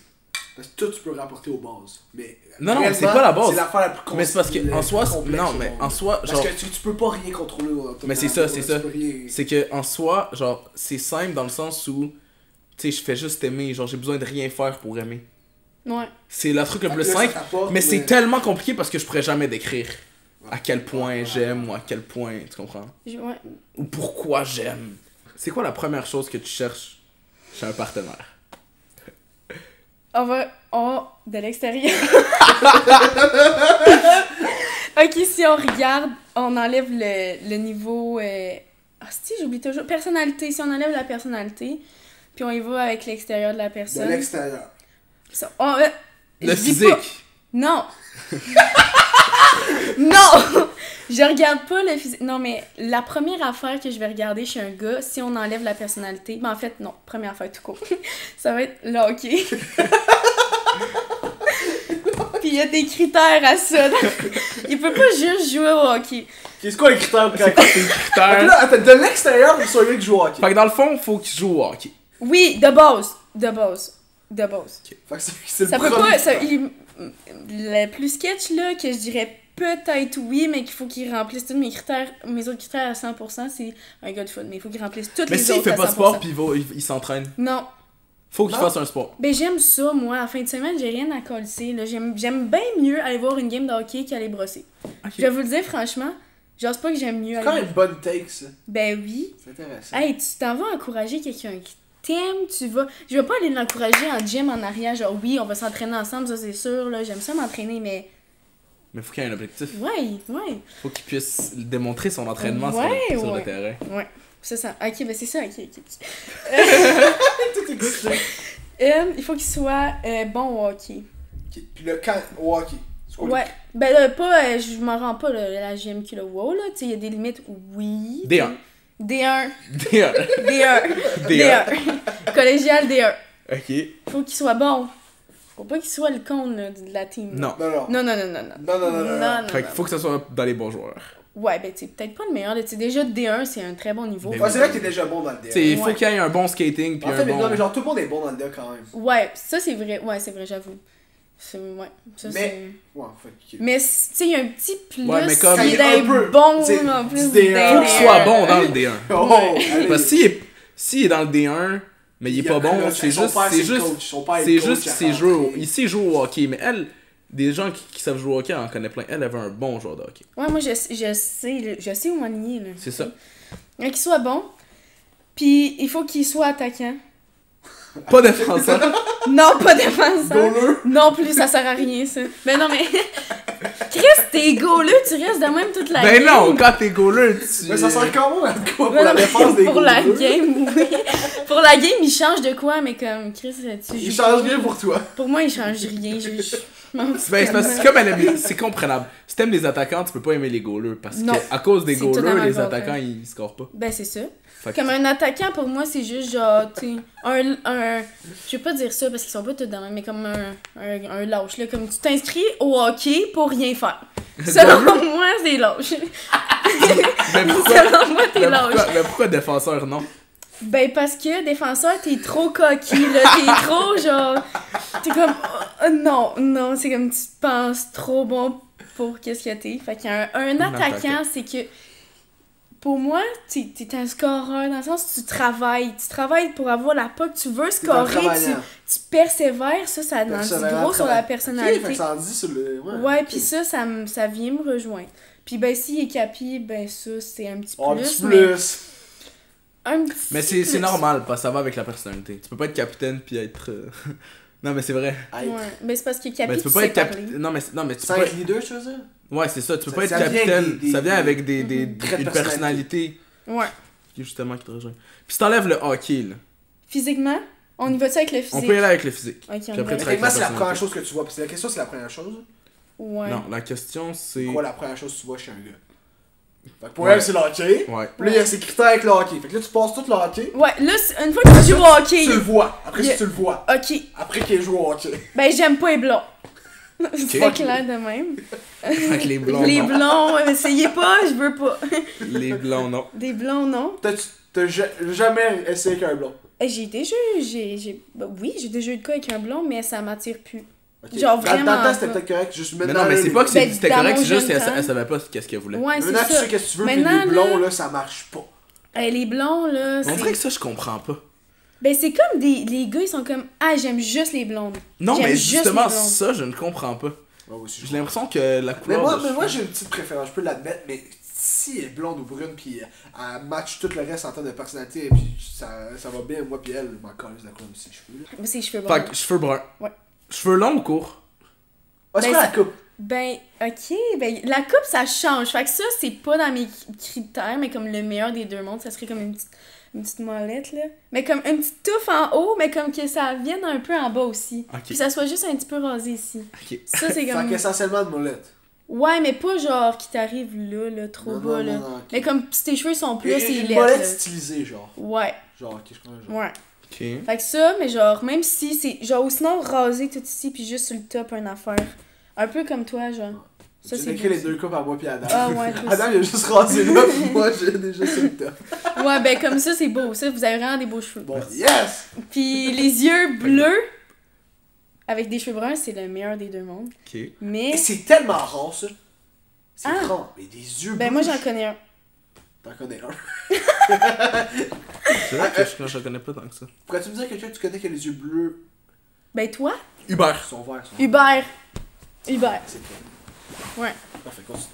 Speaker 2: Parce que tout, tu peux rapporter aux bases. Mais
Speaker 1: Non, non,
Speaker 2: réellement,
Speaker 1: c'est pas la base.
Speaker 2: C'est l'affaire la plus
Speaker 1: Mais c'est parce que en soi,
Speaker 2: complexe
Speaker 1: non,
Speaker 2: au
Speaker 1: mais
Speaker 2: monde.
Speaker 1: en soi,
Speaker 2: Parce
Speaker 1: genre
Speaker 2: que tu peux pas rien contrôler.
Speaker 1: Mais c'est ça, c'est
Speaker 2: Tu
Speaker 1: ça.
Speaker 2: peux rien-
Speaker 1: c'est que en soi, genre c'est simple dans le sens où tu sais, je fais juste aimer, genre j'ai besoin de rien faire pour aimer.
Speaker 3: Ouais.
Speaker 1: C'est le truc le
Speaker 2: Fait
Speaker 1: plus
Speaker 2: que là, ça
Speaker 1: simple,
Speaker 2: t'apporte,
Speaker 1: mais c'est tellement compliqué parce que je pourrais jamais décrire à quel point
Speaker 2: Ouais.
Speaker 1: j'aime ou à quel point, tu comprends?
Speaker 3: Ouais.
Speaker 1: Ou pourquoi j'aime. C'est quoi la première chose que tu cherches chez un partenaire?
Speaker 3: On va de l'extérieur. Ok, Ok, si on regarde, on enlève le niveau... Ah, si, j'oublie toujours. Personnalité, si on enlève la personnalité, puis on y va avec l'extérieur de la
Speaker 2: De
Speaker 3: personne.
Speaker 2: l'extérieur.
Speaker 3: Ça,
Speaker 1: Le
Speaker 3: je dis
Speaker 1: physique.
Speaker 3: pas- Non! Non! Je regarde pas le physique. Non, mais la première affaire que je vais regarder chez un gars, si on enlève la personnalité, ben en fait, non, première affaire tout court, ça va être le hockey. Puis il y a des critères à ça. Il peut pas juste jouer au hockey.
Speaker 2: Qu'est-ce quoi les critères pour
Speaker 1: C'est quoi tes
Speaker 2: Fait que
Speaker 1: critères?
Speaker 2: là, attends, de l'extérieur, il soit un gars qui joue au hockey.
Speaker 1: Fait que dans le fond, faut qu'il joue au hockey.
Speaker 3: Oui, de base. De base. De base.
Speaker 2: Fait que c'est
Speaker 3: Ça
Speaker 2: le
Speaker 3: peut
Speaker 2: premier
Speaker 3: pas. Ça,
Speaker 2: critère.
Speaker 3: le plus sketch, là, que je dirais peut-être oui, mais qu'il faut qu'il remplisse tous mes critères, mes autres critères à 100%, c'est un gars de foot. Mais il faut qu'il remplisse toutes
Speaker 1: Mais
Speaker 3: les
Speaker 1: s'il
Speaker 3: autres
Speaker 1: fait
Speaker 3: à
Speaker 1: pas
Speaker 3: 100%.
Speaker 1: de sport pis il s'entraîne,
Speaker 3: Non.
Speaker 1: faut qu'il
Speaker 2: Non.
Speaker 1: fasse un sport.
Speaker 3: Ben j'aime ça, moi. En fin de semaine, j'ai rien à coller. Là. J'aime bien mieux aller voir une game de hockey qu'aller brosser.
Speaker 1: Ok.
Speaker 3: Je vais vous le dire franchement, j'ose pas que j'aime mieux
Speaker 2: C'est quand
Speaker 3: aller...
Speaker 2: même une bonne take, ça.
Speaker 3: Ben oui.
Speaker 2: C'est intéressant.
Speaker 3: Hey, tu t'en vas encourager quelqu'un qui t'aime, tu vas... Je vais pas aller l'encourager en gym en arrière, genre oui, on va s'entraîner ensemble, ça c'est sûr, là, j'aime ça m'entraîner, mais...
Speaker 1: Mais faut qu'il y ait un objectif.
Speaker 3: Ouais.
Speaker 1: Faut qu'il puisse démontrer son entraînement
Speaker 3: Ouais,
Speaker 1: sur le
Speaker 3: ouais.
Speaker 1: terrain.
Speaker 3: Ouais. C'est ça. Ok, ben c'est ça, ok.
Speaker 2: Tout excité.
Speaker 3: Il faut qu'il soit bon au hockey.
Speaker 2: Ok. Puis le camp au hockey. C'est quoi,
Speaker 3: Ouais. Ben là, pas... je m'en rends pas, là, la GMQ, là, wow, là, tu sais, il y a des limites, oui.
Speaker 1: D1.
Speaker 3: D1.
Speaker 1: D1.
Speaker 3: D1.
Speaker 1: D1.
Speaker 3: D1. Collégial D1.
Speaker 1: Ok.
Speaker 3: Faut qu'il soit bon. Faut pas qu'il soit le con là, de la team.
Speaker 1: Non.
Speaker 2: Non.
Speaker 3: Non.
Speaker 2: Non.
Speaker 1: Fait qu'il faut que ça soit dans les bons joueurs.
Speaker 3: Ouais, ben tu sais, peut-être pas le meilleur. Tu sais, déjà D1, c'est un très bon niveau.
Speaker 1: Ben
Speaker 2: Ouais, c'est vrai que t'es déjà bon dans le
Speaker 1: Tu sais,
Speaker 2: DA.
Speaker 1: il faut
Speaker 3: Ouais.
Speaker 1: qu'il y ait un bon skating pis
Speaker 2: En
Speaker 1: un
Speaker 2: fait, mais
Speaker 1: bon...
Speaker 2: non, mais genre tout le monde est bon dans le DA quand même.
Speaker 3: Ouais, ça c'est vrai. Ouais, c'est vrai, j'avoue. Ouais, ça
Speaker 2: Mais-
Speaker 3: c'est...
Speaker 2: Ouais, fait que.
Speaker 3: Mais tu sais, il y a un petit plus
Speaker 1: Ouais, mais comme-
Speaker 3: s'il
Speaker 2: Il y a un
Speaker 3: est
Speaker 2: peu,
Speaker 3: bon
Speaker 2: tu sais,
Speaker 3: en plus
Speaker 2: du D1.
Speaker 1: Faut qu'il soit bon dans le D1.
Speaker 2: Oh, allez.
Speaker 1: Parce que s'il est dans le D1, mais il est pas bon, c'est juste... C'est juste qu'il sait jouer il sait jouer au hockey, mais elle, des gens qui savent jouer au hockey, on en connaît plein. Elle avait un bon joueur de hockey.
Speaker 3: Ouais, moi je sais où m'enligner là.
Speaker 1: C'est ça.
Speaker 3: Qu'il soit bon. Puis il faut qu'il soit attaquant.
Speaker 1: Pas défenseur.
Speaker 3: Non, pas défenseur.
Speaker 2: Goaler.
Speaker 3: Non plus, ça sert à rien, ça. Mais non, mais... Chris, t'es goaler, tu restes de même toute la
Speaker 1: Ben
Speaker 3: game.
Speaker 1: non, quand t'es goaler, tu...
Speaker 2: Mais ça sert comment à quoi pour
Speaker 3: Ouais,
Speaker 2: la
Speaker 3: non, mais
Speaker 2: défense des
Speaker 3: pour la
Speaker 2: goalers?
Speaker 3: game, oui. Pour la game, il change de quoi, mais comme, Chris, tu
Speaker 2: Il
Speaker 3: joues
Speaker 2: change
Speaker 3: pas.
Speaker 2: rien pour toi.
Speaker 3: Pour moi, il change rien. Je m'en fous
Speaker 1: Ben, c'est parce que c'est comme elle aime- c'est comprenable. Si t'aimes les attaquants, tu peux pas aimer les goalers. Parce
Speaker 3: Non.
Speaker 1: que à cause des
Speaker 3: C'est
Speaker 1: goalers,
Speaker 3: totalement
Speaker 1: les
Speaker 3: le contraire.
Speaker 1: attaquants, ils scorent pas.
Speaker 3: Ben, c'est ça.
Speaker 1: Fait que-
Speaker 3: Comme un attaquant, pour moi, c'est juste genre, tu sais, je vais pas dire ça parce qu'ils sont pas tous dans le même, mais comme un lâche, là. Comme tu t'inscris au hockey pour rien faire. Selon moi, c'est lâche.
Speaker 1: Mais pourquoi,
Speaker 3: Selon moi, t'es
Speaker 1: mais
Speaker 3: lâche.
Speaker 1: pourquoi, mais pourquoi défenseur, non?
Speaker 3: Ben parce que défenseur, t'es trop coquille, là, t'es trop genre... T'es comme... non, c'est comme tu te penses trop bon pour qu'est-ce que t'es. Fait qu'un attaquant,
Speaker 1: attaquant.
Speaker 3: c'est que... Pour moi, t'es un scoreur, dans le sens où tu travailles pour avoir la puck, tu veux
Speaker 2: T'es un
Speaker 3: scorer,
Speaker 2: travaillant.
Speaker 3: tu persévères, ça en dit
Speaker 2: Persévérant,
Speaker 3: gros sur la
Speaker 2: travail. Ok, fait
Speaker 3: personnalité.
Speaker 2: que ça en dit sur le.
Speaker 3: Ouais,
Speaker 2: ok.
Speaker 3: puis ça vient me rejoindre. Puis ben s'il est capi, ben ça, c'est un petit
Speaker 2: Oh, un
Speaker 3: plus,
Speaker 2: petit
Speaker 3: mais...
Speaker 2: plus.
Speaker 3: Un petit
Speaker 1: Mais c'est
Speaker 3: plus.
Speaker 1: normal, parce que ça va avec la personnalité. Tu peux pas être capitaine puis être... Non, mais c'est vrai.
Speaker 2: Aïe.
Speaker 3: Ouais, mais c'est parce que capi,
Speaker 1: Mais tu peux
Speaker 3: tu
Speaker 1: pas
Speaker 3: sais
Speaker 1: être
Speaker 3: parler.
Speaker 1: capitaine... Non, mais tu peux
Speaker 2: C'est
Speaker 1: pas...
Speaker 2: avec leader, tu veux dire?
Speaker 1: Ouais, c'est ça. Tu peux
Speaker 2: Ça-
Speaker 1: pas être
Speaker 2: ça vient avec
Speaker 1: capitaine.
Speaker 2: des-
Speaker 1: Ça vient avec
Speaker 2: traits de
Speaker 1: une personnalité
Speaker 3: Ouais.
Speaker 1: qui justement qui te rejoint. Puis si t'enlèves le hockey, là,
Speaker 3: Physiquement, on y va-tu avec le physique?
Speaker 1: on peut y aller avec le physique.
Speaker 3: Ok, on
Speaker 1: Puis
Speaker 3: y va
Speaker 1: après,
Speaker 3: avec...
Speaker 1: tu
Speaker 2: Techniquement, c'est la
Speaker 1: personnalité.
Speaker 2: première chose que tu vois. Parce que la question, c'est la première chose.
Speaker 3: Ouais.
Speaker 1: Non, la question c'est...
Speaker 2: C'est quoi la première chose que tu vois chez un gars? Fait que pour
Speaker 1: Ouais.
Speaker 2: elle, c'est le hockey.
Speaker 1: Ouais.
Speaker 2: Puis là, il y a ses critères avec le hockey. Fait que là, tu passes tout le hockey.
Speaker 3: Ouais, là, une fois que tu joues au hockey...
Speaker 2: Tu le vois. Après,
Speaker 3: Yeah.
Speaker 2: si tu le vois.
Speaker 3: Ok,
Speaker 2: Après qu'il joue au hockey.
Speaker 3: ben j'aime pas les blonds. C'est pas
Speaker 1: Ok.
Speaker 3: clair de même.
Speaker 1: Avec les blonds,
Speaker 3: Les
Speaker 1: non.
Speaker 3: blonds, essayez pas, je veux pas.
Speaker 1: Les blonds, non.
Speaker 3: Des blonds, non.
Speaker 2: T'as jamais essayé avec un blond.
Speaker 3: J'ai déjà eu... oui, j'ai déjà eu de cas avec un blond, mais ça m'attire plus.
Speaker 2: Ok.
Speaker 3: Genre,
Speaker 2: Dans
Speaker 3: vraiment
Speaker 2: le temps, c'était
Speaker 3: pas.
Speaker 2: peut-être correct. Juste
Speaker 1: Mais
Speaker 2: maintenant.
Speaker 1: non, mais
Speaker 2: là,
Speaker 1: c'est pas que
Speaker 3: Ben,
Speaker 1: c'était
Speaker 3: dans
Speaker 1: correct,
Speaker 3: mon
Speaker 1: c'est juste
Speaker 3: jeune
Speaker 1: qu'elle
Speaker 3: temps.
Speaker 1: elle savait pas qu'est-ce qu'elle voulait.
Speaker 3: Ouais, c'est
Speaker 2: Maintenant, tu
Speaker 3: ça.
Speaker 2: sais qu'est-ce que tu veux. Puis
Speaker 3: Maintenant,
Speaker 2: les blonds,
Speaker 3: là-
Speaker 2: là, ça marche pas.
Speaker 3: Les blonds, là,
Speaker 1: On dirait
Speaker 3: c'est...
Speaker 1: que ça, je comprends pas.
Speaker 3: Ben c'est comme les gars, ils sont comme... Ah, j'aime juste les blondes.
Speaker 1: Non,
Speaker 3: J'aime
Speaker 1: mais
Speaker 3: juste
Speaker 1: justement,
Speaker 3: les blondes.
Speaker 1: ça, je ne comprends pas.
Speaker 2: Ouais, aussi,
Speaker 1: J'ai l'impression que la
Speaker 2: Mais
Speaker 1: couleur de
Speaker 2: moi
Speaker 1: cheveux-
Speaker 2: j'ai une petite préférence, je peux l'admettre, mais si elle est blonde ou brune, puis elle match tout le reste en termes de personnalité, et puis ça va bien, moi puis elle, je m'en colle la couleur de ses cheveux. Là.
Speaker 3: Moi, c'est les cheveux
Speaker 1: Fait
Speaker 3: bruns.
Speaker 1: que cheveux bruns.
Speaker 3: Ouais.
Speaker 1: Cheveux longs ou courts?
Speaker 2: Ah, c'est
Speaker 3: Ben,
Speaker 2: quoi la
Speaker 3: ça-
Speaker 2: coupe?
Speaker 3: Ben, ok. Ben, la coupe, ça change. Fait que ça, c'est pas dans mes critères, mais comme le meilleur des deux mondes, ça serait comme une petite molette, là. Mais comme une petite touffe en haut, mais comme que ça vienne un peu en bas aussi.
Speaker 1: Ok.
Speaker 3: Puis ça soit juste un petit peu rasé ici.
Speaker 1: Ok.
Speaker 3: Ça, c'est
Speaker 2: Fait
Speaker 3: comme...
Speaker 2: qu'essentiellement de molette.
Speaker 3: Ouais, mais pas genre qui t'arrive là, trop
Speaker 2: Non,
Speaker 3: bas,
Speaker 2: non,
Speaker 3: là.
Speaker 2: non, ok.
Speaker 3: Mais comme si tes cheveux sont plus là, c'est
Speaker 2: Une
Speaker 3: laid,
Speaker 2: molette
Speaker 3: là.
Speaker 2: stylisée, genre.
Speaker 3: Ouais,
Speaker 2: Genre, ok, je comprends. Genre.
Speaker 3: ouais.
Speaker 1: Ok.
Speaker 3: Fait que ça, mais genre, même si c'est... Genre, ou sinon, rasé tout ici, puis juste sur le top, une affaire. Un peu comme toi, genre. Ça,
Speaker 2: J'ai
Speaker 3: c'est
Speaker 2: écrit
Speaker 3: beau,
Speaker 2: les deux coupes à moi puis Adam.
Speaker 3: Ah ouais, toi
Speaker 2: Adam, il a juste rasé là, puis moi, j'ai déjà sur le top.
Speaker 3: Ouais, ben comme ça, c'est beau. Ça, vous avez vraiment des beaux cheveux.
Speaker 2: Bon, yes!
Speaker 3: Puis les yeux bleus, avec des cheveux bruns, c'est le meilleur des deux mondes.
Speaker 1: Ok.
Speaker 3: Mais...
Speaker 2: Et c'est tellement rare, ça. C'est
Speaker 3: Ah.
Speaker 2: rare. Mais des yeux
Speaker 3: Ben
Speaker 2: bleus.
Speaker 3: moi, j'en connais un.
Speaker 2: T'en connais un.
Speaker 1: C'est vrai que je connais pas tant que ça.
Speaker 2: Pourrais-tu me dire quelqu'un que tu connais qui a les yeux bleus?
Speaker 3: Ben toi,
Speaker 1: Hubert.
Speaker 2: Ils sont verts, ils sont
Speaker 3: Hubert. Hubert.
Speaker 2: C'est toi.
Speaker 3: Ouais.
Speaker 2: Parfait, continue.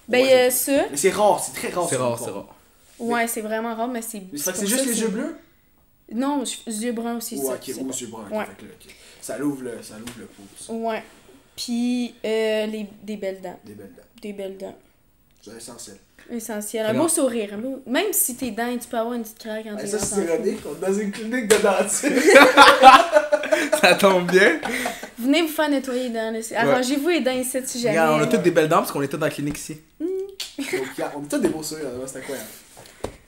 Speaker 3: Ben
Speaker 2: Ouais,
Speaker 3: ça,
Speaker 2: Mais c'est rare, c'est très rare.
Speaker 1: C'est
Speaker 2: ça,
Speaker 1: rare,
Speaker 2: encore.
Speaker 1: c'est rare.
Speaker 3: ouais, c'est vraiment rare, mais c'est...
Speaker 2: Mais c'est
Speaker 3: pour
Speaker 2: juste
Speaker 3: ça
Speaker 2: les
Speaker 3: que
Speaker 2: yeux
Speaker 3: c'est-
Speaker 2: bleus?
Speaker 3: Non, yeux bruns aussi,
Speaker 2: Ouais,
Speaker 3: ça.
Speaker 2: ok,
Speaker 3: c'est
Speaker 2: ou
Speaker 3: bon.
Speaker 2: yeux bruns.
Speaker 3: Ouais.
Speaker 2: Ok, fait que là, ok. Ça l'ouvre le pouce.
Speaker 3: Ouais. Puis des belles dents.
Speaker 2: Des belles dents.
Speaker 3: Des belles dents.
Speaker 2: C'est essentiel.
Speaker 3: Essentiel. Un
Speaker 1: Vraiment.
Speaker 3: beau sourire. Même si tes dents, tu peux avoir une petite craque quand
Speaker 2: Hey,
Speaker 3: t'es
Speaker 2: ça,
Speaker 3: dans
Speaker 2: c'est ironique. On est dans une clinique de dentiste.
Speaker 1: Ça tombe bien.
Speaker 3: Venez vous faire nettoyer les dents. Là. Arrangez-vous les dents ici si jamais.
Speaker 1: Regarde, on a toutes des belles dents parce qu'on était dans la clinique ici.
Speaker 2: Donc, regarde, on a tous des beaux sourires, là, c'est incroyable.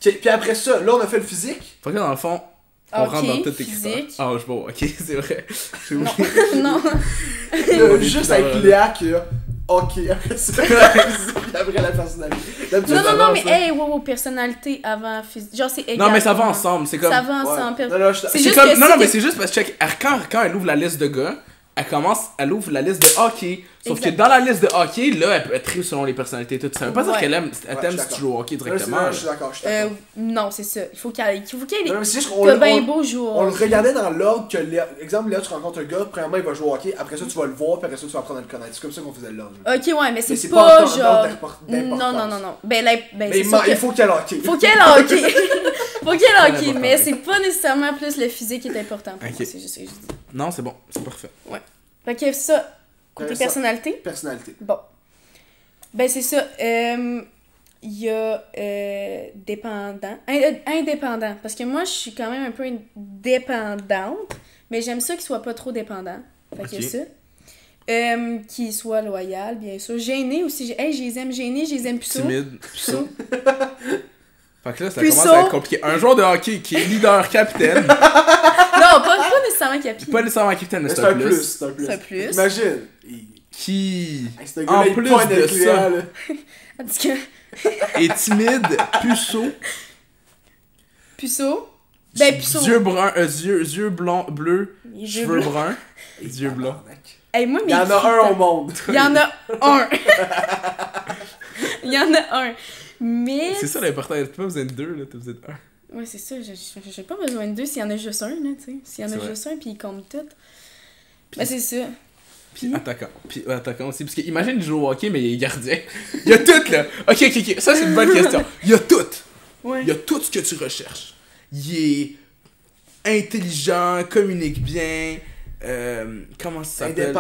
Speaker 2: Ok, puis après ça, là, on a fait le physique.
Speaker 1: Fait que dans le fond, on
Speaker 3: Ok,
Speaker 1: rentre dans toutes tes critères.
Speaker 3: physique.
Speaker 1: Ah, je bon, ok, c'est vrai. J'ai
Speaker 3: Non.
Speaker 1: oublié.
Speaker 3: non.
Speaker 2: Là, juste avec Léa qui a ok, après ça, puis après la personnalité. D'habitude,
Speaker 3: Non,
Speaker 2: ça
Speaker 3: non, non,
Speaker 2: va,
Speaker 3: mais
Speaker 2: ça.
Speaker 3: hey, wow, personnalité avant physique. Genre, c'est égal.
Speaker 1: Non, mais ça va
Speaker 3: pour moi.
Speaker 1: ensemble. C'est comme.
Speaker 3: Ça va
Speaker 2: Ouais.
Speaker 3: ensemble.
Speaker 2: Non, non, je
Speaker 3: C'est
Speaker 1: C'est
Speaker 3: juste
Speaker 1: comme...
Speaker 3: que
Speaker 1: Non,
Speaker 3: si
Speaker 1: non, mais
Speaker 3: t'es-
Speaker 1: c'est juste parce que check, quand elle ouvre la liste de gars, elle ouvre la liste de hockey. Sauf que
Speaker 3: Exact.
Speaker 1: dans la liste de hockey, là, elle peut être trier selon les personnalités et tout. Ça veut pas dire
Speaker 3: Ouais.
Speaker 1: qu'elle aime, elle
Speaker 2: Ouais,
Speaker 1: t'aime
Speaker 2: je suis
Speaker 1: si tu
Speaker 2: d'accord.
Speaker 1: joues au hockey
Speaker 2: Non,
Speaker 1: directement.
Speaker 2: je suis d'accord, je suis d'accord.
Speaker 3: Non, c'est ça. Il faut qu'il y ait
Speaker 2: Non,
Speaker 3: des...
Speaker 2: non, mais c'est juste qu'on
Speaker 3: T'as bien
Speaker 2: on-
Speaker 3: beau jouer.
Speaker 2: on le regardait dans l'ordre que Léa. Exemple, Léa, tu rencontres un gars, premièrement, il va jouer au hockey, après ça, tu vas le voir, puis après ça, tu vas apprendre à le connaître. C'est comme ça qu'on faisait l'ordre.
Speaker 3: Ok, ouais, mais c'est
Speaker 2: c'est
Speaker 3: pas
Speaker 2: pas en temps
Speaker 3: genre...
Speaker 2: d'importance.
Speaker 3: Non, non, non, non. Ben,
Speaker 2: Mais
Speaker 3: c'est sûr
Speaker 2: il
Speaker 3: que...
Speaker 2: faut qu'il y ait le hockey.
Speaker 3: Faut qu'il y ait le hockey. Faut qu'il y ait le hockey,
Speaker 1: important,
Speaker 3: mais
Speaker 1: oui.
Speaker 3: c'est pas nécessairement plus le physique qui est important pour
Speaker 1: Ok.
Speaker 3: moi. C'est juste ce que je dis.
Speaker 1: Non, c'est bon, c'est parfait.
Speaker 3: Fait que ça, côté
Speaker 2: Ça.
Speaker 3: personnalité,
Speaker 2: Personnalité.
Speaker 3: bon. Ben, c'est ça. Il y a dépendant. Indépendant. Parce que moi, je suis quand même un peu dépendante, mais j'aime ça qu'il soit pas trop dépendant. Fait que
Speaker 1: Ok.
Speaker 3: ça. Qu'il soit loyal, bien sûr. Gêné aussi. Hey, je les aime gênés, je les aime puceaux.
Speaker 1: Timide, puceau. Fait que là, ça
Speaker 3: Puceau.
Speaker 1: commence à être compliqué. Un joueur de hockey qui est leader capitaine,
Speaker 3: Non, pas nécessairement Capi.
Speaker 1: pas nécessairement capitaine, mais
Speaker 2: Mais
Speaker 1: c'est un plus.
Speaker 2: c'est un plus.
Speaker 3: C'est un plus.
Speaker 2: Imagine.
Speaker 1: Qui
Speaker 2: Hey, c'est un
Speaker 1: En
Speaker 2: gars-là, il
Speaker 1: plus
Speaker 2: pogne
Speaker 1: de
Speaker 2: avec
Speaker 1: ça.
Speaker 2: Léa, là.
Speaker 3: Tandis que
Speaker 1: est timide, puceau,
Speaker 3: puceau. Ben, puceau.
Speaker 1: yeux bruns, yeux blancs, bleus,
Speaker 3: Yeux
Speaker 1: cheveux
Speaker 3: bleus.
Speaker 1: bruns, yeux blancs.
Speaker 3: Hey, moi,
Speaker 2: Il y en a un au monde.
Speaker 3: Il y en a un. Il y en a un. Mais.
Speaker 1: C'est ça l'important, t'as pas besoin de deux, là, t'as besoin de un.
Speaker 3: Ouais, c'est ça. J'ai pas besoin de deux s'il y en a juste un, là, tu sais. S'il y en
Speaker 1: C'est
Speaker 3: a
Speaker 1: vrai.
Speaker 3: juste un, puis il compte tout.
Speaker 1: Puis-
Speaker 3: Ben, c'est ça.
Speaker 1: Puis attaquant. Puis attaquant aussi. Parce que imagine, il joue au hockey, mais il est gardien. Il y a tout, là. Ok. Ça, c'est une bonne question. Il y a tout.
Speaker 3: Ouais.
Speaker 1: Il y a tout ce que tu recherches. Il est intelligent, communique bien. Comment ça s'appelle?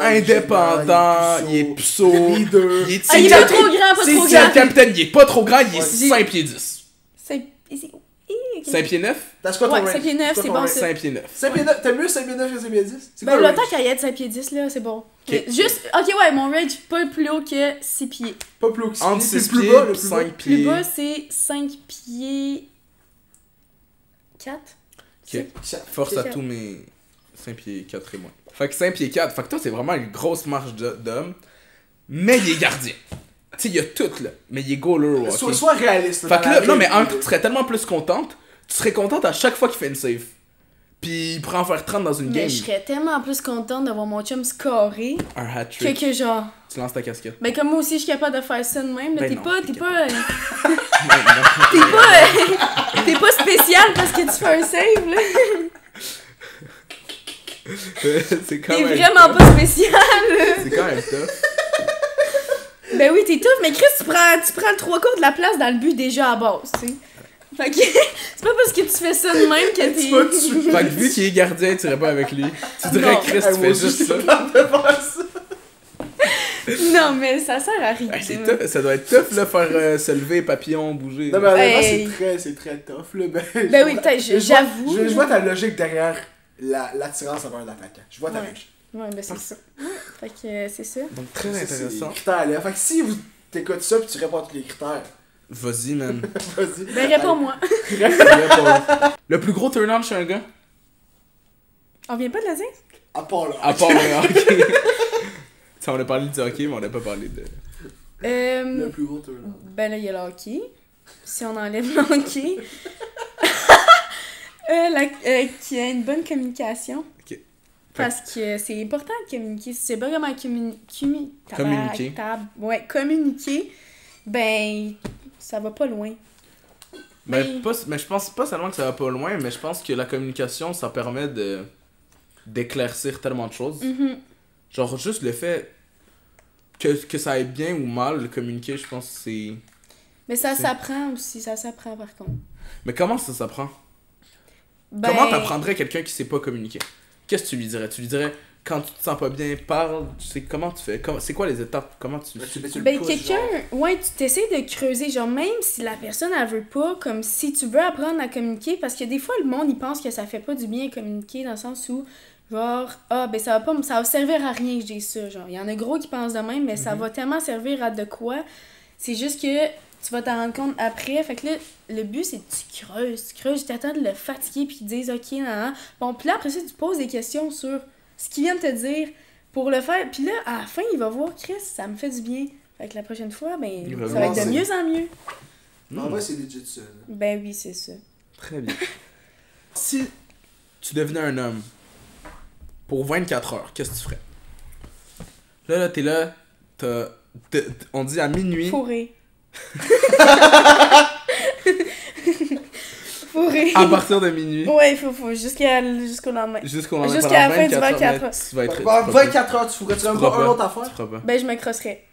Speaker 1: Indépendant. Il est puceau.
Speaker 2: Leader.
Speaker 1: Il est
Speaker 3: Ah, il est
Speaker 1: timide.
Speaker 3: pas trop grand, pas
Speaker 1: C'est
Speaker 3: trop
Speaker 1: c'est le
Speaker 3: grand.
Speaker 1: capitaine. Il est pas trop grand. Il est
Speaker 2: Ouais.
Speaker 1: 5 pieds 10.
Speaker 3: C'est.
Speaker 1: 5 pieds 9?
Speaker 2: T'as quoi ton
Speaker 3: Ouais,
Speaker 2: range?
Speaker 3: 5 pieds 9,
Speaker 2: quoi
Speaker 3: c'est
Speaker 2: ton
Speaker 3: bon,
Speaker 2: range?
Speaker 3: ça.
Speaker 1: 5 pieds 9.
Speaker 2: 5 pieds 9, t'as mieux 5 pieds 9 que 5 pieds 10? C'est
Speaker 3: Ben,
Speaker 2: quoi
Speaker 3: le
Speaker 2: le
Speaker 3: temps
Speaker 2: range?
Speaker 3: qu'il y ait de 5 pieds 10, là, c'est bon. Mais juste. Ok, ouais, mon range, pas plus haut que 6 pieds.
Speaker 2: Pas plus haut que 6
Speaker 1: Entre
Speaker 2: pieds,
Speaker 1: 6
Speaker 2: plus
Speaker 1: pieds
Speaker 2: bas, le
Speaker 1: et
Speaker 2: plus bas.
Speaker 1: 5
Speaker 3: Plus
Speaker 1: pieds.
Speaker 3: bas, c'est 5 pieds. 4?
Speaker 1: Ok. Force à
Speaker 3: C'est
Speaker 1: tous mes 5 pieds 4 et moins. Fait que 5 pieds 4, fait que toi, c'est vraiment une grosse marche d'homme. Mais il est gardien. Tu sais, il y a tout, là. Mais il est goaler au hockey.
Speaker 2: Sois réaliste.
Speaker 1: Fait que
Speaker 2: dans
Speaker 1: là,
Speaker 2: la
Speaker 1: non, mais
Speaker 2: réalité,
Speaker 1: tu serais tellement plus contente. Tu serais contente à chaque fois qu'il fait une save. Puis il pourrait en faire 30 dans une
Speaker 3: Mais
Speaker 1: game.
Speaker 3: je serais tellement plus contente d'avoir mon chum scorer
Speaker 1: Un hat-trick.
Speaker 3: que genre.
Speaker 1: Tu lances ta casquette.
Speaker 3: Ben, comme moi aussi, je suis capable de faire ça de même. Là,
Speaker 1: Ben
Speaker 3: t'es
Speaker 1: non,
Speaker 3: pas.
Speaker 1: t'es
Speaker 3: T'es pas. T'es pas spécial parce que tu fais un save, là.
Speaker 1: C'est quand
Speaker 3: T'es
Speaker 1: même.
Speaker 3: vraiment
Speaker 1: tough.
Speaker 3: pas spécial, là.
Speaker 1: C'est quand même tough.
Speaker 3: Ben oui, t'es tough, mais Chris, tu prends le 3/4 de la place dans le but déjà à base, tu sais. Fait que c'est pas parce que tu fais ça de même que
Speaker 2: Tu vas
Speaker 3: t'es.
Speaker 2: dessus.
Speaker 1: Fait que vu qu'il est gardien, tu irais pas avec lui. Tu dirais,
Speaker 3: Non.
Speaker 1: Chris,
Speaker 2: Hey,
Speaker 1: tu
Speaker 2: moi
Speaker 1: fais
Speaker 2: aussi,
Speaker 1: juste
Speaker 2: je
Speaker 1: ça.
Speaker 2: suis capable de faire ça.
Speaker 3: Non, mais ça sert à rien.
Speaker 1: C'est tough, ça doit être tough, là, faire se lever, papillon, bouger.
Speaker 2: Non, mais honnêtement,
Speaker 3: Hey.
Speaker 2: c'est très tough, là.
Speaker 3: Ben oui, peut-être, j'avoue.
Speaker 2: Je vois ta logique derrière l'attirance envers un attaquant. Je vois ta
Speaker 3: Ouais.
Speaker 2: logique.
Speaker 3: Ouais, ben c'est ça. Fait que c'est ça.
Speaker 1: Donc, très
Speaker 2: Ça,
Speaker 1: intéressant.
Speaker 2: C'est les critères, là. Fait que si vous t'écoutes ça pis tu réponds à tous les critères,
Speaker 1: Vas-y, man.
Speaker 2: vas-y.
Speaker 3: Ben réponds-moi.
Speaker 1: Le plus gros turn-on chez un gars?
Speaker 3: On vient pas de la dire?
Speaker 2: À part là.
Speaker 1: À part le hockey. T'sais, on a parlé du hockey, mais on n'a pas parlé de...
Speaker 2: Le plus gros tour là.
Speaker 3: Ben là, il y a le hockey. Si on enlève le hockey. Qu'il y a une bonne communication.
Speaker 1: Ok.
Speaker 3: Parce que c'est important de communiquer. Si tu sais pas comment
Speaker 1: Communiquer.
Speaker 3: Ouais, communiquer, ben, ça va pas loin.
Speaker 1: Mais je pense pas seulement que ça va pas loin, mais je pense que la communication, ça permet d'éclaircir tellement de choses.
Speaker 3: Mhm.
Speaker 1: Genre, juste le fait que ça aille bien ou mal, le communiquer, je pense que c'est...
Speaker 3: Mais ça s'apprend aussi, ça s'apprend par contre.
Speaker 1: Mais comment ça s'apprend?
Speaker 3: Ben,
Speaker 1: Comment t'apprendrais quelqu'un qui sait pas communiquer? Qu'est-ce que tu lui dirais? Tu lui dirais, quand tu te sens pas bien, parle, tu sais, comment tu fais? C'est quoi les étapes? Comment tu...
Speaker 3: Ben, quelqu'un, ouais, tu t'essayes de creuser, genre, même si la personne, elle veut pas, comme si tu veux apprendre à communiquer, parce que des fois, le monde, il pense que ça fait pas du bien communiquer, dans le sens où, genre, ben, ça va servir à rien, je dis ça, genre, il y en a gros qui pensent de même, mais ça va tellement servir à de quoi, c'est juste que tu vas t'en rendre compte après, fait que là, le but, c'est que tu creuses, t'attends de le fatiguer, puis qu'ils disent, ok, nan. Bon, puis là, après ça, tu poses des questions sur ce qu'ils viennent de te dire, pour le faire. Puis là, à la fin, il va voir, Chris, ça me fait du bien. Fait que la prochaine fois, ben,
Speaker 1: Il va
Speaker 3: ça va être de
Speaker 2: voir,
Speaker 3: mieux en mieux.
Speaker 2: Non, en vrai, c'est legit ça. Là.
Speaker 3: Ben oui, c'est ça.
Speaker 1: Très bien. Si tu devenais un homme pour 24 heures, qu'est-ce que tu ferais? Là, t'es là, on dit à minuit...
Speaker 3: Fourré. Fourré.
Speaker 1: À partir de minuit.
Speaker 3: Ouais, faut jusqu'au lendemain.
Speaker 1: Jusqu'au lendemain.
Speaker 3: Jusqu'à
Speaker 1: pendant
Speaker 3: la fin du
Speaker 1: 24
Speaker 3: 24
Speaker 1: Tu vas être...
Speaker 2: Pendant 24 heures, tu ferais
Speaker 1: feras
Speaker 2: un
Speaker 1: pas.
Speaker 2: autre affaire?
Speaker 1: Tu feras pas.
Speaker 3: Ben, je me crosserais.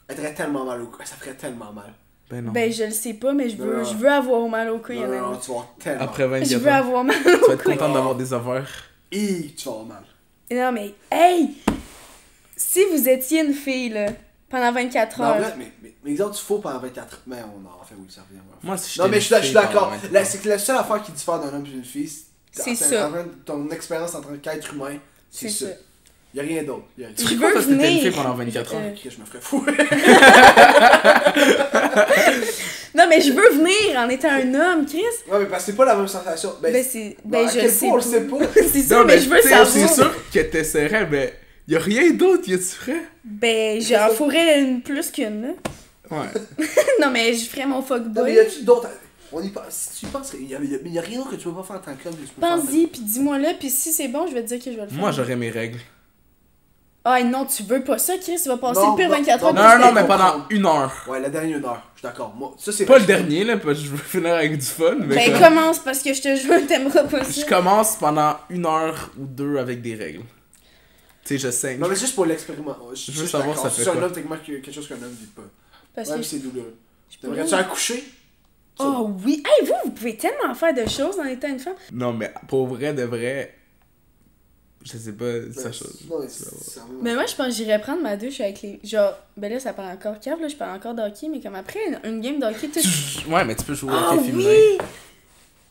Speaker 2: Ça ferait tellement mal au cou. Ça ferait tellement mal.
Speaker 1: Ben non.
Speaker 3: Ben, je le sais pas, mais je
Speaker 2: Non.
Speaker 3: veux avoir mal au couilles,
Speaker 2: Non, non,
Speaker 3: honnêtement.
Speaker 2: non, tu vas avoir tellement
Speaker 1: Après
Speaker 2: mal.
Speaker 1: 24
Speaker 3: Je veux
Speaker 1: heures.
Speaker 3: avoir mal
Speaker 1: Tu vas
Speaker 3: au
Speaker 1: être
Speaker 3: couilles.
Speaker 1: content d'avoir des affaires.
Speaker 2: Tu vas avoir mal.
Speaker 3: Non, mais, hey! Si vous étiez une fille, là, pendant 24
Speaker 2: Mais en
Speaker 3: heures.
Speaker 2: vrai, mais exemple, tu fous pendant 24 heures. Mais on en fait, oui, ça revient. Ouais.
Speaker 1: Moi, si
Speaker 2: Non, mais je suis d'accord.
Speaker 1: Là,
Speaker 2: C'est que la seule affaire qui diffère d'un homme et d'une fille,
Speaker 3: C'est ça.
Speaker 2: Ton expérience en tant qu'être humain, c'est ça. Y'a rien d'autre. Y a rien.
Speaker 1: Tu
Speaker 3: Je
Speaker 1: ferais quoi,
Speaker 3: veux
Speaker 1: toi, si t'étais une
Speaker 3: venir.
Speaker 1: fille pendant 24 heures?
Speaker 2: Ok, je me ferais fouer.
Speaker 3: Non, mais je veux venir en étant un homme, Chris.
Speaker 2: Ouais, mais parce que c'est pas la même sensation.
Speaker 3: Ben, c'est.
Speaker 2: Ben,
Speaker 3: Ben,
Speaker 2: à
Speaker 3: je
Speaker 2: quel
Speaker 3: sais
Speaker 2: point on le
Speaker 3: pas.
Speaker 2: sait pas.
Speaker 3: C'est ça, mais je veux
Speaker 1: tu sais,
Speaker 3: savoir.
Speaker 1: C'est sûr que t'essaierais, mais y a rien d'autre que tu ferais.
Speaker 3: Ben, j'en ferais une plus qu'une, là.
Speaker 1: Ouais.
Speaker 3: Non, mais je ferais mon
Speaker 2: Non, mais
Speaker 3: fuckboy.
Speaker 2: y a-tu d'autres. On y pense. Si tu penses qu'il y a rien d'autre que tu peux pas faire en tant qu'homme que tu peux faire.
Speaker 3: Pense-y, pis dis-moi là, pis si c'est bon, je vais te dire que je vais le faire.
Speaker 1: Moi, j'aurais mes règles.
Speaker 3: Ah non, tu veux pas ça, Chris, tu vas passer
Speaker 2: Non,
Speaker 3: le pire
Speaker 2: non,
Speaker 3: 24 heures.
Speaker 2: non,
Speaker 1: Non,
Speaker 3: de
Speaker 1: non,
Speaker 3: ta
Speaker 1: mais
Speaker 3: vie.
Speaker 1: pendant 1 heure.
Speaker 2: Ouais, la dernière 1 heure. Je suis d'accord. Moi, ça, c'est
Speaker 1: Pas
Speaker 2: vrai.
Speaker 1: le dernier, là, parce que je veux finir avec du fun. Mais
Speaker 3: Ben,
Speaker 1: comme-
Speaker 3: commence parce que je te jure, t'aimeras pas
Speaker 1: je
Speaker 3: ça.
Speaker 1: commence pendant 1 heure ou 2 avec des règles. Tu sais, je saigne.
Speaker 2: Non, mais juste pour l'expériment.
Speaker 1: Je veux savoir ça fait
Speaker 2: C'est un
Speaker 1: quoi.
Speaker 2: homme, techniquement, quelque chose qu'un homme vit pas.
Speaker 3: Parce
Speaker 2: Ouais,
Speaker 3: que
Speaker 2: mais c'est douloureux.
Speaker 3: je pourrais-
Speaker 2: T'aimerais-tu accoucher?
Speaker 3: Oh oui! Hey, vous pouvez tellement faire de choses en étant une femme.
Speaker 1: Non, mais pour vrai, de vrai. Je sais pas, ça chose.
Speaker 2: Non, mais c'est
Speaker 3: Mais moi, je pense que j'irais prendre ma douche avec les. Genre, ben là, ça parle encore cave, là, je parle encore d'hockey, mais comme après une game d'hockey, tout.
Speaker 1: Ouais, mais tu peux jouer au
Speaker 3: Ah
Speaker 1: hockey féminin.
Speaker 3: oui!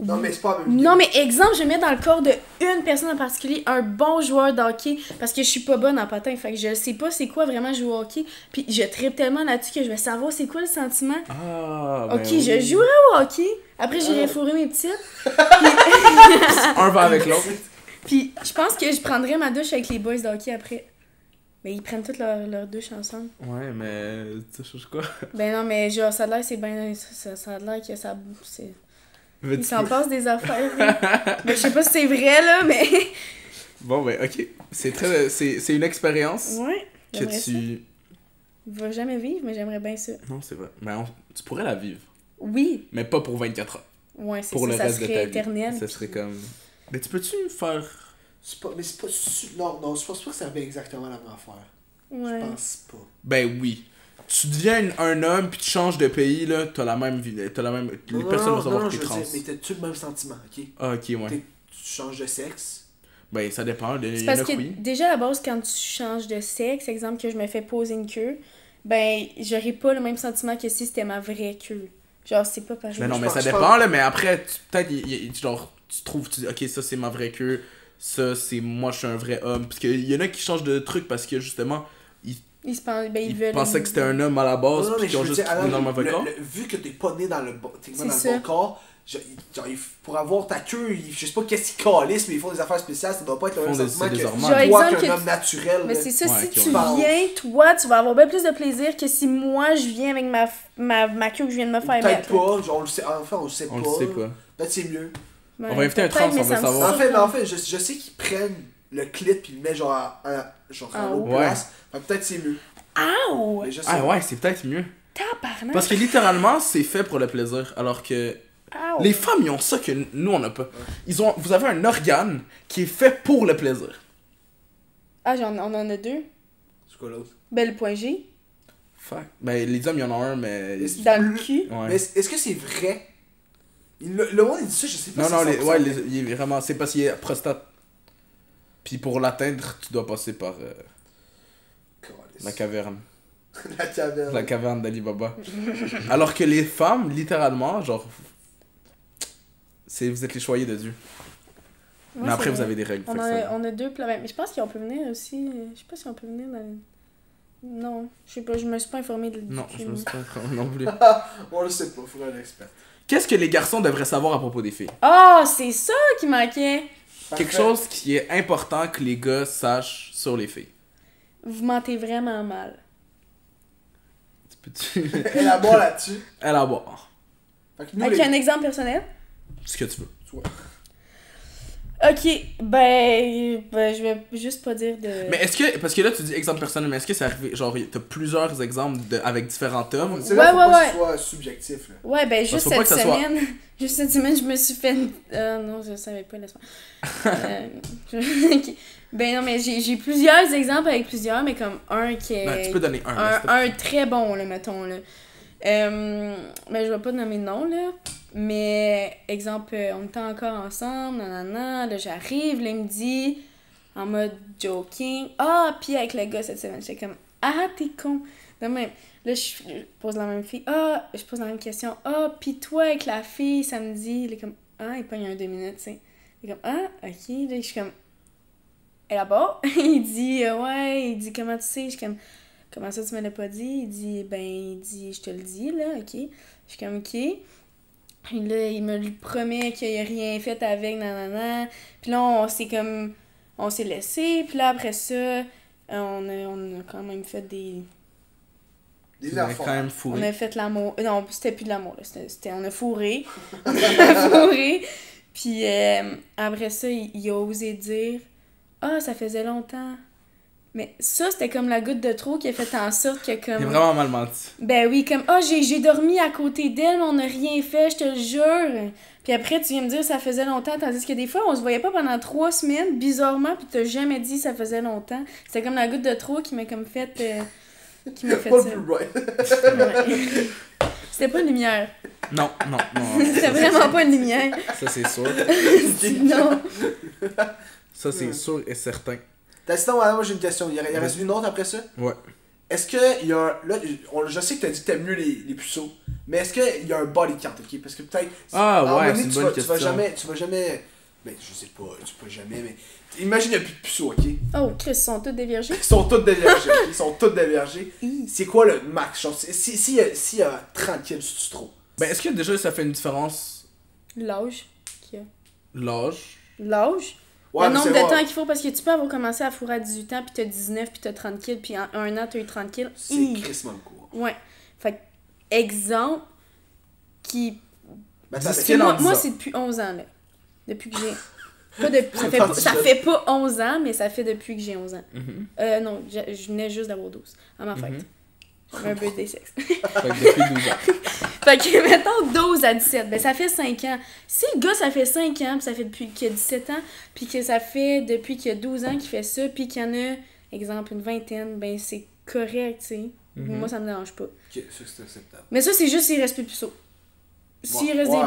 Speaker 2: Non, mais c'est pas la même
Speaker 3: Non, mais exemple, je mets dans le corps de une personne en particulier un bon joueur de hockey parce que je suis pas bonne en patin. Fait que je sais pas c'est quoi vraiment jouer au hockey. Puis je tripe tellement là-dessus que je vais savoir c'est quoi le sentiment.
Speaker 1: Ah, ben
Speaker 3: Ok,
Speaker 1: oui.
Speaker 3: je jouerai au hockey. Après, j'irai fourrer mes petites.
Speaker 1: Un va avec l'autre.
Speaker 3: Puis je pense que je prendrais ma douche avec les boys de hockey après. Mais ils prennent toutes leur douche ensemble.
Speaker 1: Ouais, mais tu sais quoi?
Speaker 3: Ben non, mais genre, ça a l'air, c'est bien. Ça a l'air que ça. C'est...
Speaker 1: Mais
Speaker 3: Il
Speaker 1: tu
Speaker 3: s'en
Speaker 1: peux-
Speaker 3: passe des affaires. Là. Mais je sais pas si c'est vrai, là, mais.
Speaker 1: Bon, ben, ok. C'est une expérience
Speaker 3: Ouais.
Speaker 1: que
Speaker 3: j'aimerais ça.
Speaker 1: tu.
Speaker 3: Je vais jamais vivre, mais j'aimerais bien ça.
Speaker 1: Non, c'est vrai. Mais tu pourrais la vivre.
Speaker 3: Oui.
Speaker 1: Mais pas pour 24 heures.
Speaker 3: Ouais, c'est
Speaker 1: Pour
Speaker 3: ça,
Speaker 1: le
Speaker 3: ça
Speaker 1: reste de
Speaker 3: serait
Speaker 1: ta
Speaker 3: éternel.
Speaker 1: vie. Ça serait comme. Mais tu peux-tu faire.
Speaker 2: Mais c'est pas. Non, je pense pas que ça fait exactement la même affaire.
Speaker 3: Ouais.
Speaker 2: Je pense pas.
Speaker 1: Ben oui. Tu deviens un homme puis tu changes de pays, là, t'as la même vie. T'as la même. Les personnes vont savoir que
Speaker 2: je
Speaker 1: t'es
Speaker 2: veux
Speaker 1: trans.
Speaker 2: dire, mais t'as-tu le même sentiment, ok?
Speaker 1: Ah, ok, ouais.
Speaker 2: Tu changes de sexe.
Speaker 1: Ben, ça dépend. Il
Speaker 3: C'est
Speaker 1: y en
Speaker 3: parce
Speaker 1: a
Speaker 3: que
Speaker 1: que oui.
Speaker 3: déjà à la base, quand tu changes de sexe, exemple que je me fais poser une queue, ben j'aurais pas le même sentiment que si c'était ma vraie queue. Genre, c'est pas pareil.
Speaker 1: Mais non,
Speaker 2: Je
Speaker 1: mais
Speaker 2: pense-
Speaker 1: ça
Speaker 2: je
Speaker 1: dépend,
Speaker 2: pense-
Speaker 1: là. Mais après, peut-être, genre, tu trouves, tu dis, ok, ça c'est ma vraie queue, ça c'est moi, je suis un vrai homme. Parce qu'il y en a qui changent de truc parce que justement,
Speaker 3: Ils se pensent, ben ils
Speaker 1: ils
Speaker 3: veulent.
Speaker 1: pensaient que c'était un homme à la base,
Speaker 2: Non, non, mais
Speaker 1: puis qu'ils ont
Speaker 2: je veux
Speaker 1: juste
Speaker 2: dire,
Speaker 1: trouvé dans le
Speaker 2: alors,
Speaker 1: mauvais corps.
Speaker 2: vu que t'es pas né dans le bon,
Speaker 3: C'est
Speaker 2: dans le
Speaker 3: ça.
Speaker 2: bon corps, pour avoir ta queue, je sais pas qu'est-ce qu'ils calissent, mais ils font des affaires spéciales, ça doit pas être le
Speaker 1: Ils
Speaker 2: même
Speaker 1: font des-
Speaker 2: sentiment
Speaker 1: c'est des
Speaker 2: que
Speaker 1: hormones.
Speaker 3: Genre,
Speaker 2: toi
Speaker 3: exemple
Speaker 2: qu'un
Speaker 3: que
Speaker 2: homme naturel.
Speaker 3: Mais
Speaker 2: là.
Speaker 3: c'est ça,
Speaker 1: Ouais,
Speaker 3: si
Speaker 1: ok,
Speaker 3: tu
Speaker 2: ouais.
Speaker 3: viens, toi, tu vas avoir bien plus de plaisir que si moi je viens avec ma queue que je viens de me faire
Speaker 2: Peut-être
Speaker 3: mettre.
Speaker 2: pas, genre, on le sait, enfin on le sait
Speaker 1: On
Speaker 2: pas.
Speaker 1: le sait pas.
Speaker 2: Peut-être c'est mieux.
Speaker 3: Ouais,
Speaker 1: On va inviter un
Speaker 3: peut-être,
Speaker 1: trans,
Speaker 3: mais
Speaker 1: on veut
Speaker 3: ça me
Speaker 1: savoir.
Speaker 2: En
Speaker 3: surprend.
Speaker 2: fait, je sais qu'ils prennent le clit puis ils le mettent genre genre
Speaker 3: En
Speaker 2: à l'autre
Speaker 1: haut.
Speaker 2: place. Fait que peut-être c'est mieux.
Speaker 3: Ow!
Speaker 2: Mais je sais
Speaker 1: Ah
Speaker 2: pas.
Speaker 1: ouais, c'est peut-être mieux.
Speaker 3: Tabarnak!
Speaker 1: Parce que littéralement, c'est fait pour le plaisir. Alors que
Speaker 3: Ow!
Speaker 1: les femmes, ils ont ça que nous, on n'a pas. Vous avez un organe qui est fait pour le plaisir.
Speaker 3: Ah, on en a deux.
Speaker 2: C'est quoi l'autre?
Speaker 3: Ben, le point G.
Speaker 1: Fuck. Ben, les hommes, il y en a un, mais.
Speaker 2: Est-ce-
Speaker 3: Dans le cul.
Speaker 1: Ouais.
Speaker 2: Mais est-ce que c'est vrai? Le monde il dit ça, je sais pas
Speaker 1: Non,
Speaker 2: si
Speaker 1: non,
Speaker 2: c'est 100%.
Speaker 1: il est vraiment. C'est parce qu'il est prostate. Puis pour l'atteindre, tu dois passer par la caverne.
Speaker 2: La caverne.
Speaker 1: La caverne d'Ali Baba. Alors que les femmes, littéralement, genre. Vous êtes les choyés de Dieu.
Speaker 3: Ouais,
Speaker 1: Mais après,
Speaker 3: c'est
Speaker 1: vous
Speaker 3: vrai.
Speaker 1: avez des règles.
Speaker 3: On
Speaker 1: fait que
Speaker 3: a,
Speaker 1: ça-
Speaker 3: on a deux plats. Mais je pense qu'on peut venir aussi. Je sais pas si on peut venir dans le... Non, je sais pas, je me suis pas informée de
Speaker 1: Non,
Speaker 3: du
Speaker 1: je me suis
Speaker 3: film.
Speaker 1: pas non plus.
Speaker 2: On le sait pas, faudrait un expert.
Speaker 1: Qu'est-ce que les garçons devraient savoir à propos des filles?
Speaker 3: Ah, c'est ça qui manquait!
Speaker 1: Quelque
Speaker 2: Parfait.
Speaker 1: chose qui est important que les gars sachent sur les filles.
Speaker 3: Vous mentez vraiment mal.
Speaker 1: Tu peux-tu
Speaker 2: Élabore là-dessus.
Speaker 1: élaborer
Speaker 2: Fait que nous,
Speaker 3: Avec
Speaker 2: les...
Speaker 3: un exemple personnel?
Speaker 1: ce que tu veux?
Speaker 3: Ok, ben je vais juste pas dire de...
Speaker 1: Mais est-ce que, parce que là tu dis exemple personnel, mais est-ce que c'est arrivé, genre t'as plusieurs exemples avec différents hommes?
Speaker 2: C'est là, faut
Speaker 3: Ouais,
Speaker 2: pas
Speaker 3: ouais,
Speaker 2: que ce soit subjectif. Là.
Speaker 3: Ouais, ben juste
Speaker 1: faut pas
Speaker 3: cette
Speaker 1: que ça soit-
Speaker 3: semaine, juste cette semaine, je me suis fait... non, je savais pas, laisse-moi. Ok. Ben non, mais j'ai plusieurs exemples avec plusieurs, mais comme un qui est...
Speaker 1: Ben, tu peux donner un. là,
Speaker 3: un très bon, là, mettons, là. Ben, je vais pas nommer de nom, là. Mais, exemple, on était encore ensemble, nanana, là, j'arrive, là, il me dit, en mode joking, ah, pis avec le gars cette semaine, j'étais comme, ah, t'es con. Non, mais, là, je pose la même fille, ah, je pose la même question, ah, pis toi avec la fille, samedi, il est comme, ah, il pogne un 2 minutes, tu sais. Il est comme, ah, ok, là, je suis comme, et là-bas, il dit, ouais, il dit, comment tu sais, je suis comme, comment ça tu me l'as pas dit? Il dit, ben, il dit, je te le dis, là, ok. Je suis comme, ok. Puis là, il me lui promet qu'il a rien fait avec, nanana. Puis là, on s'est laissé. Puis là, après ça, on a quand même fait des...
Speaker 2: Des
Speaker 1: Tu as
Speaker 2: enfants.
Speaker 1: quand même
Speaker 3: On
Speaker 1: fourré.
Speaker 3: a fait l'amour. Non, c'était plus de l'amour, là. On a fourré. On a fourré. Puis après ça, il a osé dire, ah, ça faisait longtemps. Mais ça, c'était comme la goutte de trop qui a fait en sorte que
Speaker 1: Il
Speaker 3: comme...
Speaker 1: est vraiment mal menti.
Speaker 3: Ben oui, comme, ah, j'ai dormi à côté d'elle, mais on n'a rien fait, je te le jure. Puis après, tu viens me dire ça faisait longtemps, tandis que des fois, on se voyait pas pendant 3 semaines, bizarrement, puis t'as jamais dit ça faisait longtemps. C'était comme la goutte de trop qui m'a comme fait... qui m'a fait
Speaker 2: Pas
Speaker 3: ça.
Speaker 2: le plus bright.
Speaker 3: Ouais. C'était pas une lumière.
Speaker 1: Non, non, non.
Speaker 3: C'était vraiment pas une lumière.
Speaker 1: Ça c'est sûr.
Speaker 3: Non.
Speaker 1: Ça c'est sûr et certain.
Speaker 2: Sinon, moi j'ai une question. Il y en reste une autre après ça?
Speaker 1: Ouais.
Speaker 2: Est-ce qu'il y a un. Là, je sais que t'as dit que t'aimes mieux les puceaux, mais est-ce qu'il y a un body count, ok? Parce que peut-être.
Speaker 1: Ah,
Speaker 2: à un moment
Speaker 1: ouais,
Speaker 2: donné,
Speaker 1: c'est une
Speaker 2: tu
Speaker 1: bonne
Speaker 2: vas
Speaker 1: question.
Speaker 2: Tu vas jamais. Ben, je sais pas, tu peux jamais, mais. Imagine, il n'y a plus de puceaux, ok?
Speaker 3: Oh, Chris, ils sont tous déviergés.
Speaker 2: Ils sont tous dévergés, ok? Ils sont tous dévergés.
Speaker 3: Hi.
Speaker 2: C'est quoi le max? Genre, s'il y a 30 kills, c'est trop.
Speaker 1: Ben est-ce que déjà ça fait une différence
Speaker 3: L'âge qu'il y a.
Speaker 1: l'âge?
Speaker 3: L'âge?
Speaker 2: Ouais,
Speaker 3: Le
Speaker 2: mais
Speaker 3: nombre
Speaker 2: c'est
Speaker 3: de
Speaker 2: vrai.
Speaker 3: temps qu'il faut, parce que tu peux avoir commencé à fourrer à 18 ans, puis t'as 19, puis t'as 30 kills, puis en un an, t'as eu 30 kills.
Speaker 2: C'est
Speaker 3: Hi.
Speaker 2: crissement le cours.
Speaker 3: Ouais. Fait que, exemple, qui...
Speaker 2: Ben,
Speaker 1: Dis
Speaker 2: ça
Speaker 1: ce
Speaker 2: fait-
Speaker 1: qu'il y a
Speaker 3: Moi,
Speaker 1: dans
Speaker 3: moi
Speaker 1: 10 ans.
Speaker 3: c'est depuis 11 ans, là. Depuis que j'ai... Pas depuis...
Speaker 2: Attends,
Speaker 3: ça fait pas 11 ans, mais ça fait depuis que j'ai 11 ans.
Speaker 1: Mhm.
Speaker 3: Non, je venais juste d'avoir 12, à ma fête.
Speaker 1: Mhm.
Speaker 3: J'avais un birthday sexe.
Speaker 1: Fait que depuis 12 ans.
Speaker 3: Fait que, mettons, 12 à 17, ben ça fait 5 ans. Si le gars, ça fait 5 ans, puis ça fait depuis qu'il a 17 ans, puis que ça fait depuis qu'il a 12 ans qu'il fait ça, puis qu'il y en a, exemple, une vingtaine, ben c'est correct, tu sais.
Speaker 1: Mhm.
Speaker 3: Moi, ça me dérange pas.
Speaker 2: Ok, ça c'est acceptable.
Speaker 3: Mais ça, c'est juste s'il reste plus puceau. S'il
Speaker 2: Ouais,
Speaker 3: reste
Speaker 2: ouais.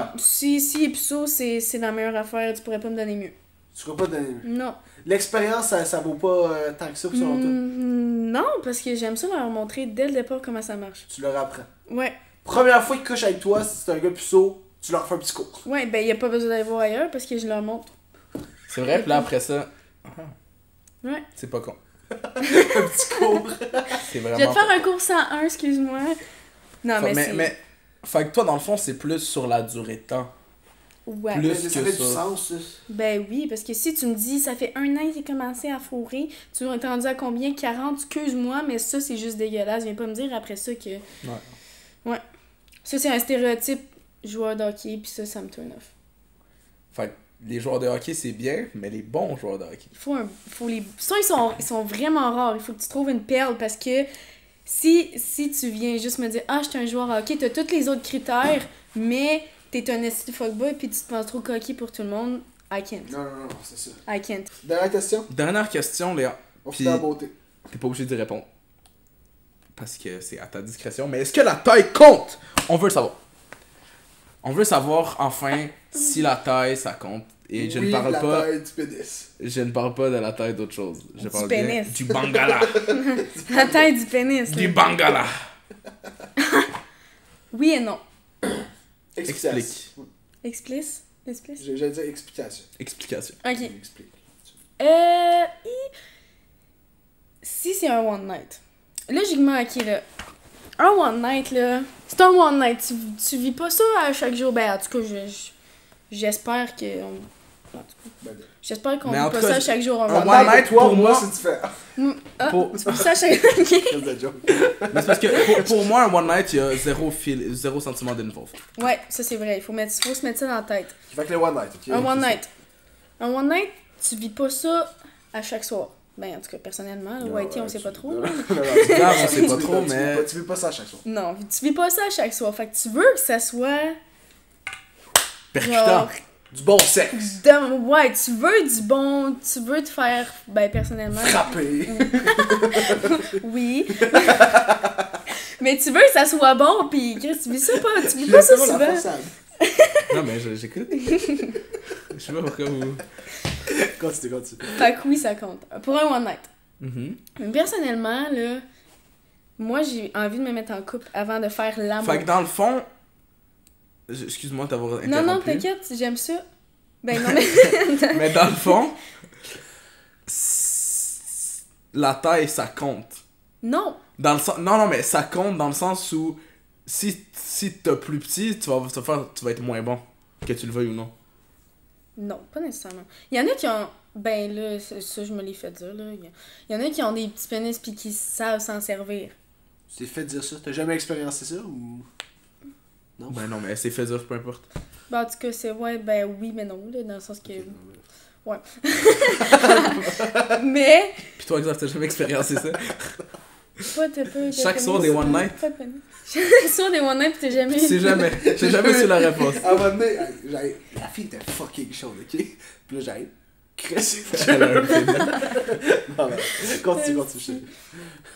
Speaker 3: s'il est puceau, c'est la meilleure affaire, tu pourrais pas me donner mieux.
Speaker 2: Tu crois pas donner.
Speaker 3: Non.
Speaker 2: L'expérience, ça vaut pas tant que ça selon toi.
Speaker 3: Non, parce que j'aime ça leur montrer dès le départ comment ça marche.
Speaker 2: Tu leur apprends.
Speaker 3: Ouais.
Speaker 2: Première fois qu'ils couchent avec toi, si c'est un gars puceau, tu leur fais un petit cours.
Speaker 3: Ouais, ben y a pas besoin d'aller voir ailleurs parce que je leur montre.
Speaker 1: C'est vrai, puis là après ça.
Speaker 3: Ouais.
Speaker 1: C'est pas con.
Speaker 2: Un petit cours.
Speaker 1: C'est
Speaker 3: Je
Speaker 1: vraiment.
Speaker 3: vais te faire un cours 101, excuse-moi. Non, mais c'est...
Speaker 1: mais. Fait que toi, dans le fond, c'est plus sur la durée de temps.
Speaker 3: Ouais.
Speaker 1: Plus
Speaker 2: Mais
Speaker 1: que
Speaker 2: ça fait
Speaker 1: ça.
Speaker 2: du sens, ça.
Speaker 3: Ben oui, parce que si tu me dis, ça fait 1 an que j'ai commencé à fourrer, tu es rendu à combien? 40? Excuse-moi, mais ça, c'est juste dégueulasse. Viens pas me dire après ça que... Ouais. Ça, c'est un stéréotype joueur de hockey, pis ça me turn off.
Speaker 1: Fait que les joueurs de hockey, c'est bien, mais les bons joueurs de hockey.
Speaker 3: Faut les... Ça, ils sont vraiment rares. Il faut que tu trouves une perle, parce que si tu viens juste me dire « Ah, je suis un joueur de hockey », t'as tous les autres critères, mais t'es un esti de fuckboy, pis tu te penses trop coquille pour tout le monde. I can't.
Speaker 2: Non, c'est ça.
Speaker 3: I can't.
Speaker 2: Dernière question.
Speaker 1: Dernière question, Léa.
Speaker 2: On
Speaker 1: Puis-
Speaker 2: finit en beauté.
Speaker 1: T'es pas obligé d'y répondre. Parce que c'est à ta discrétion. Mais est-ce que la taille compte? On veut le savoir. On veut savoir, enfin, si la taille, ça compte. Et je
Speaker 2: Oui,
Speaker 1: ne parle
Speaker 2: la
Speaker 1: pas...
Speaker 2: taille du pénis.
Speaker 1: Je ne parle pas de la taille d'autre chose. Je
Speaker 3: Du
Speaker 1: parle
Speaker 3: pénis.
Speaker 1: bien du bangala.
Speaker 3: La taille du pénis.
Speaker 1: Du
Speaker 3: là.
Speaker 1: bangala.
Speaker 3: Oui et non.
Speaker 1: Explique.
Speaker 3: Explice? Explice?
Speaker 2: J'allais dire explication.
Speaker 1: Explication.
Speaker 3: Ok.
Speaker 2: Explique.
Speaker 3: Si c'est un one night. Logiquement, ok, là. Un one night, là. C'est un one night. Tu vis pas ça à chaque jour. Ben, en tout cas, j'espère que. En tout cas,
Speaker 2: Ben,
Speaker 3: j'espère qu'on
Speaker 1: Mais
Speaker 3: vit
Speaker 1: en
Speaker 3: pas
Speaker 1: tout cas,
Speaker 3: ça à chaque jour. Un
Speaker 1: un
Speaker 3: one
Speaker 1: one
Speaker 3: night.
Speaker 1: night,
Speaker 2: toi,
Speaker 1: pour
Speaker 2: moi,
Speaker 1: moi-
Speaker 2: c'est différent.
Speaker 3: Ah,
Speaker 1: Pour-
Speaker 3: tu vis ça à chaque jour.
Speaker 2: Quelle de joke.
Speaker 1: Mais c'est parce que pour moi, un one night, il y a zéro sentiment d'involvement.
Speaker 3: Ouais, ça c'est vrai. Il faut se mettre ça dans la tête.
Speaker 2: Fait que les one night, ok?
Speaker 3: Un one
Speaker 2: C'est
Speaker 3: night. Un one night, tu vis pas ça à chaque soir. Ben, en tout cas, personnellement,
Speaker 2: ça.
Speaker 3: le Whitey, on sait pas trop. là.
Speaker 1: Grave, on sait pas trop,
Speaker 2: Tu vis
Speaker 1: mais-
Speaker 2: pas- Tu vis pas ça à chaque soir.
Speaker 3: Non, tu vis pas ça à chaque soir. Fait que tu veux que ça soit.
Speaker 1: Percutant.
Speaker 3: Genre.
Speaker 2: Du bon sexe.
Speaker 3: Ouais, tu veux du bon. Tu veux te faire. Ben, personnellement.
Speaker 2: Frapper.
Speaker 3: Oui. Mais tu veux que ça soit bon, pis Chris, tu vis ça pas. Tu vis pas ça
Speaker 2: Laissez-moi la
Speaker 3: souvent.
Speaker 2: façade.
Speaker 1: Non, mais j'écoute. Je sais pas pourquoi vous...
Speaker 2: Continue.
Speaker 3: Fait que oui, ça compte. Pour un one night.
Speaker 1: Mhm.
Speaker 3: Mais personnellement, là. Moi, j'ai envie de me mettre en couple avant de faire l'amour.
Speaker 1: Fait que dans le fond... Excuse-moi d'avoir interrompu.
Speaker 3: Non, t'inquiète, j'aime ça. Ben non, mais.
Speaker 1: Mais dans le fond... La taille, ça compte.
Speaker 3: Non!
Speaker 1: Dans le sens... Non, mais ça compte dans le sens où... Si t'as plus petit, tu vas être moins bon. Que tu le veuilles ou non.
Speaker 3: Non, pas nécessairement. Il y en a qui ont. Ben là, ça, je me l'ai fait dire, là. Il y en a qui ont des petits pénis pis qui savent s'en servir.
Speaker 2: Tu t'es fait dire ça? T'as jamais expériencé ça ou. Non?
Speaker 1: Ben non, mais c'est fait dire, peu importe.
Speaker 3: Ben en tout cas, c'est ouais, ben oui, mais non, là, dans le sens que. Ouais. Mais.
Speaker 1: Pis toi, Xav, t'as jamais expériencé ça?
Speaker 3: T'as pas.
Speaker 1: Chaque soir des one night?
Speaker 3: Pas de pénis. Chaque soir des one night pis t'as jamais.
Speaker 1: C'est jamais. J'ai jamais su la réponse.
Speaker 2: À un moment donné, la fille était fucking chaude, ok? Puis là, j'arrive. Chris.
Speaker 1: Elle a un pénis.
Speaker 2: Non, mais continue.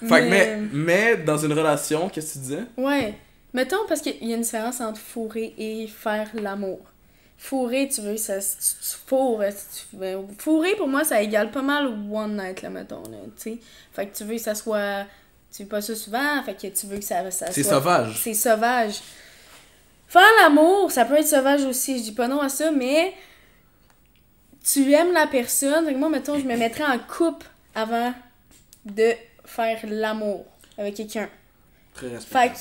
Speaker 1: Fait que, mais dans une relation, qu'est-ce que tu disais?
Speaker 3: Ouais. Mettons, parce qu'il y a une différence entre fourrer et faire l'amour. Fourrer, tu veux, ça, tu fourres. Fourrer, pour moi, ça égale pas mal one night, là, mettons, là, tu sais. Fait que tu veux que ça soit... Tu veux pas ça souvent, fait que tu veux que ça
Speaker 1: C'est
Speaker 3: soit...
Speaker 1: sauvage.
Speaker 3: C'est sauvage. Faire l'amour, ça peut être sauvage aussi, je dis pas non à ça, mais... Tu aimes la personne, fait que moi, mettons, je me mettrais en couple avant de faire l'amour avec quelqu'un.
Speaker 2: Très
Speaker 3: Fait
Speaker 2: respectable.
Speaker 3: que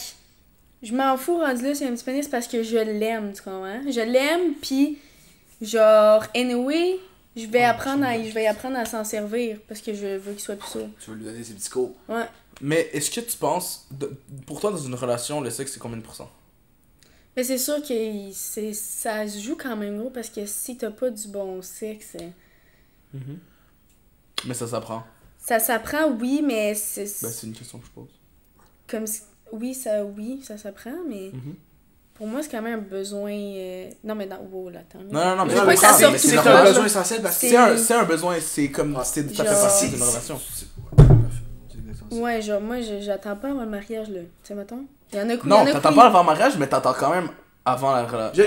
Speaker 3: je m'en fous rendu là, c'est un petit pénis parce que je l'aime, tu comprends? Je l'aime, pis genre, anyway, je vais apprendre à s'en servir parce que je veux qu'il soit plus sûr.
Speaker 2: Tu veux lui donner ses petits cours.
Speaker 3: Ouais.
Speaker 1: Mais est-ce que tu penses, pour toi dans une relation, le sexe c'est combien de pourcents?
Speaker 3: Mais c'est sûr que ça se joue quand même gros parce que si t'as pas du bon sexe,
Speaker 1: Mais ça s'apprend.
Speaker 3: ça s'apprend, oui, mais
Speaker 1: Ben c'est une question que je pose.
Speaker 3: comme oui, ça s'apprend, mais pour moi, c'est quand même un besoin... Non, mais wow, là, attends.
Speaker 1: Non, mais
Speaker 3: Je veux
Speaker 2: Non,
Speaker 3: pas
Speaker 2: mais
Speaker 3: que ça
Speaker 2: c'est
Speaker 3: sorte
Speaker 1: c'est
Speaker 3: tout
Speaker 2: un
Speaker 3: croche.
Speaker 2: besoin essentiel parce que
Speaker 1: C'est un besoin, c'est comme, ça fait
Speaker 3: Genre-
Speaker 1: partie d'une relation.
Speaker 3: Ouais, genre, moi, j'attends pas avant le mariage, là. Tu sais, mettons. Il y en a
Speaker 1: Non, t'attends pas avant le mariage, mais t'attends quand même avant la relation.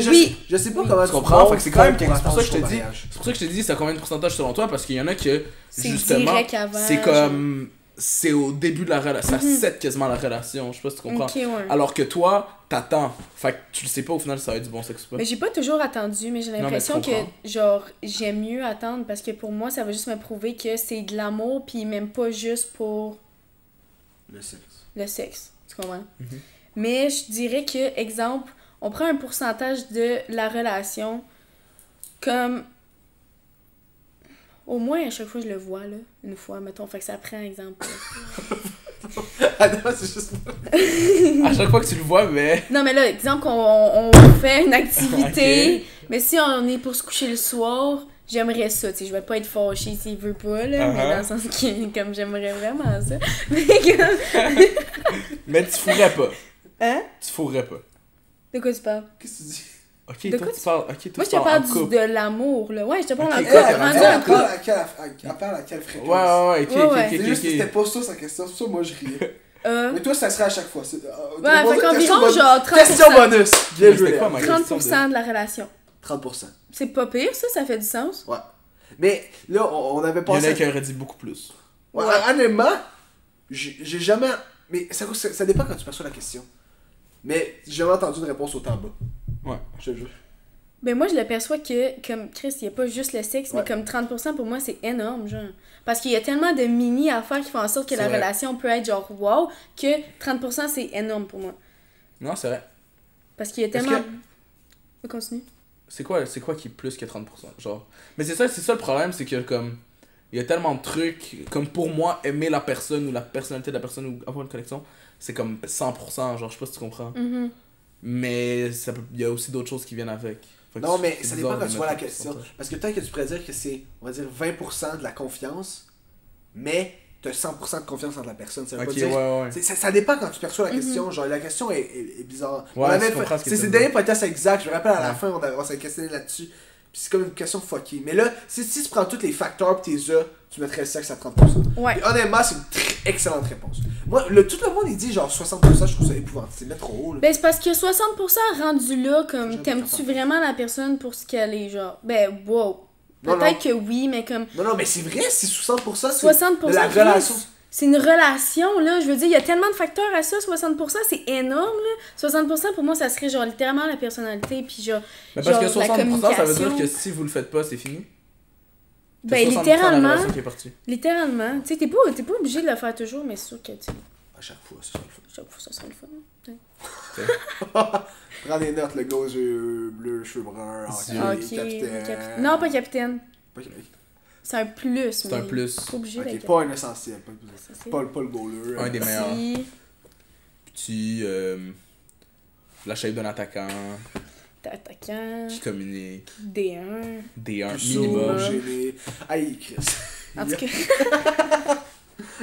Speaker 2: Je sais pas comment
Speaker 1: Tu comprends? Fait que c'est quand même
Speaker 2: pour
Speaker 1: c'est pour ça que je te
Speaker 2: attendre
Speaker 1: dis.
Speaker 2: son mariage.
Speaker 1: C'est pour ça que je te dis c'est combien de pourcentage selon toi parce qu'il y en a que
Speaker 3: C'est
Speaker 1: justement
Speaker 3: direct avant.
Speaker 1: c'est comme c'est au début de la relation, ça set quasiment la relation, je sais pas si tu comprends.
Speaker 3: Ok, ouais.
Speaker 1: Alors que toi, t'attends. Fait que tu le sais pas au final si ça va être du bon sexe ou pas.
Speaker 3: Mais j'ai pas toujours attendu, mais j'ai
Speaker 1: mais
Speaker 3: l'impression
Speaker 1: tu
Speaker 3: que,
Speaker 1: comprends.
Speaker 3: genre, j'aime mieux attendre parce que pour moi, ça va juste me prouver que c'est de l'amour, puis même pas juste pour
Speaker 2: Le sexe.
Speaker 3: le sexe. Tu comprends?
Speaker 1: Mhm.
Speaker 3: Mais je dirais que, exemple, on prend un pourcentage de la relation comme. Au moins, à chaque fois, je le vois, là. Une fois, mettons. Fait que ça prend, exemple.
Speaker 2: Ah non, c'est juste.
Speaker 1: À chaque fois que tu le vois, mais.
Speaker 3: Non, mais là, exemple qu'on fait une activité, mais si on est pour se coucher le soir, j'aimerais ça, tu sais, je vais pas être fâchée s'il veut pas, là, mais dans le sens que, comme, j'aimerais vraiment ça. Mais comme...
Speaker 1: Mais tu fourrais pas.
Speaker 3: Hein?
Speaker 1: Tu fourrais pas.
Speaker 3: De quoi tu parles?
Speaker 2: Qu'est-ce que tu dis?
Speaker 1: Ok,
Speaker 3: De
Speaker 1: toi
Speaker 3: quoi
Speaker 1: tu parles. Ok, toi
Speaker 3: Moi,
Speaker 1: tu
Speaker 3: je te
Speaker 1: parles
Speaker 3: parle
Speaker 1: en couple.
Speaker 3: de l'amour, là. Ouais, je te parle
Speaker 1: Ok,
Speaker 3: en
Speaker 1: elle
Speaker 3: couple.
Speaker 1: parle
Speaker 3: Rendu
Speaker 1: en
Speaker 3: en couple.
Speaker 2: Elle parle à quelle
Speaker 1: Ouais,
Speaker 2: fréquence?
Speaker 1: ouais, ok,
Speaker 3: Ouais, ouais.
Speaker 1: ok,
Speaker 2: C'est
Speaker 1: ok,
Speaker 2: juste que c'était
Speaker 1: ok.
Speaker 2: pas ça sa question, c'est pour ça que moi je riais. Mais toi, ça serait à chaque fois.
Speaker 3: Ouais, fait qu'environ, genre, 30%.
Speaker 2: Question bonus! Bien
Speaker 1: Mais
Speaker 2: joué,
Speaker 1: c'était quoi,
Speaker 2: Léa.
Speaker 1: ma
Speaker 3: 30% de la relation.
Speaker 2: 30%.
Speaker 3: C'est pas pire, ça fait du sens.
Speaker 2: Ouais. Mais là, on avait
Speaker 1: Il y en a
Speaker 2: pensé.
Speaker 1: qui auraient dit beaucoup plus.
Speaker 2: Ouais,
Speaker 3: Ouais.
Speaker 2: honnêtement, j'ai jamais. Mais ça dépend quand tu perçois la question. Mais j'ai jamais entendu une réponse autant bas.
Speaker 1: Ouais.
Speaker 2: Je te jure.
Speaker 3: Ben moi, je le perçois que, comme Chris, il n'y a pas juste le sexe,
Speaker 2: Ouais.
Speaker 3: mais comme 30% pour moi, c'est énorme, genre. Parce qu'il y a tellement de mini-affaires qui font en sorte que
Speaker 1: C'est
Speaker 3: la
Speaker 1: vrai.
Speaker 3: relation peut être genre wow, que 30% c'est énorme pour moi.
Speaker 1: Non, c'est vrai.
Speaker 3: Parce qu'il y a
Speaker 1: Est-ce
Speaker 3: tellement...
Speaker 1: que-
Speaker 3: On continue.
Speaker 1: C'est quoi qui est plus que 30%? Genre. Mais c'est ça le problème, c'est que comme. Il y a tellement de trucs. Comme pour moi, aimer la personne ou la personnalité de la personne ou avoir une connexion, c'est comme 100%. Genre, je sais pas si tu comprends.
Speaker 3: Mhm.
Speaker 1: Mais il y a aussi d'autres choses qui viennent avec. Fait que
Speaker 2: Non,
Speaker 1: c'est
Speaker 2: mais ça
Speaker 1: bizarre
Speaker 2: dépend quand
Speaker 1: de
Speaker 2: tu vois la
Speaker 1: mettre un
Speaker 2: question.
Speaker 1: pourcentage.
Speaker 2: Parce que peut-être que tu pourrais dire que c'est, on va dire, 20% de la confiance, mais t'as 100% de confiance entre la personne. Ça veut
Speaker 1: Ok,
Speaker 2: pas dire.
Speaker 1: ouais, ouais.
Speaker 2: Ça dépend quand tu perçois la question. Genre, la question est bizarre.
Speaker 1: Ouais,
Speaker 2: On avait
Speaker 1: je comprends ce que tu
Speaker 2: c'est
Speaker 1: veux
Speaker 2: le
Speaker 1: dire.
Speaker 2: dernier podcast exact. Je me rappelle à la
Speaker 1: Ouais.
Speaker 2: fin, on s'est questionné là-dessus. Puis c'est comme une question fuckée. Mais là, si tu prends tous les facteurs pis t'es tu mettrais le sexe à 30%.
Speaker 3: Ouais.
Speaker 2: Et honnêtement, c'est une très excellente réponse. Moi, tout le monde, il dit genre 60%, je trouve ça épouvantable. C'est mettre trop haut, là.
Speaker 3: Ben c'est parce que 60% rendu là, comme
Speaker 2: J'aime
Speaker 3: t'aimes-tu
Speaker 2: ça.
Speaker 3: vraiment la personne pour ce qu'elle est, genre? Ben wow.
Speaker 2: Non,
Speaker 3: Peut-être
Speaker 2: non.
Speaker 3: que oui, mais comme
Speaker 2: Non, mais c'est vrai, c'est 60%. C'est
Speaker 3: 60%
Speaker 2: de la
Speaker 3: Chris,
Speaker 2: relation.
Speaker 3: c'est une relation, là. Je veux dire, il y a tellement de facteurs à ça. 60%, c'est énorme, là. 60% pour moi, ça serait genre littéralement la personnalité, puis genre.
Speaker 1: Mais parce que
Speaker 3: genre, la
Speaker 1: 60%, ça veut dire
Speaker 3: communication.
Speaker 1: que si vous le faites pas, c'est fini. T'as
Speaker 3: Ben
Speaker 1: 60% de la
Speaker 3: littéralement.
Speaker 1: relation qui est partie.
Speaker 3: Littéralement. Tu sais, t'es pas obligé de le faire toujours, mais c'est sûr que, tu sais,
Speaker 2: À chaque fois, c'est ça le fun.
Speaker 3: chaque fois, ça serait le fun.
Speaker 2: Prends des notes, le gars aux yeux bleus, cheveux bruns,
Speaker 1: Yeux.
Speaker 3: Ok,
Speaker 2: capitaine.
Speaker 3: Non, pas capitaine.
Speaker 2: Pas,
Speaker 3: C'est un plus,
Speaker 1: C'est un plus.
Speaker 3: Pas obligé d'être
Speaker 2: ok, pas un essentiel.
Speaker 3: Ça, c'est-
Speaker 2: Pas le goaler.
Speaker 1: Un des meilleurs.
Speaker 3: Petit,
Speaker 1: Petit. La shape d'un attaquant.
Speaker 3: t'es attaquant,
Speaker 1: Qui communique.
Speaker 3: D1.
Speaker 1: D1
Speaker 2: Puceau,
Speaker 1: minimum.
Speaker 2: gêné. Aïe, Chris.
Speaker 3: En tout cas,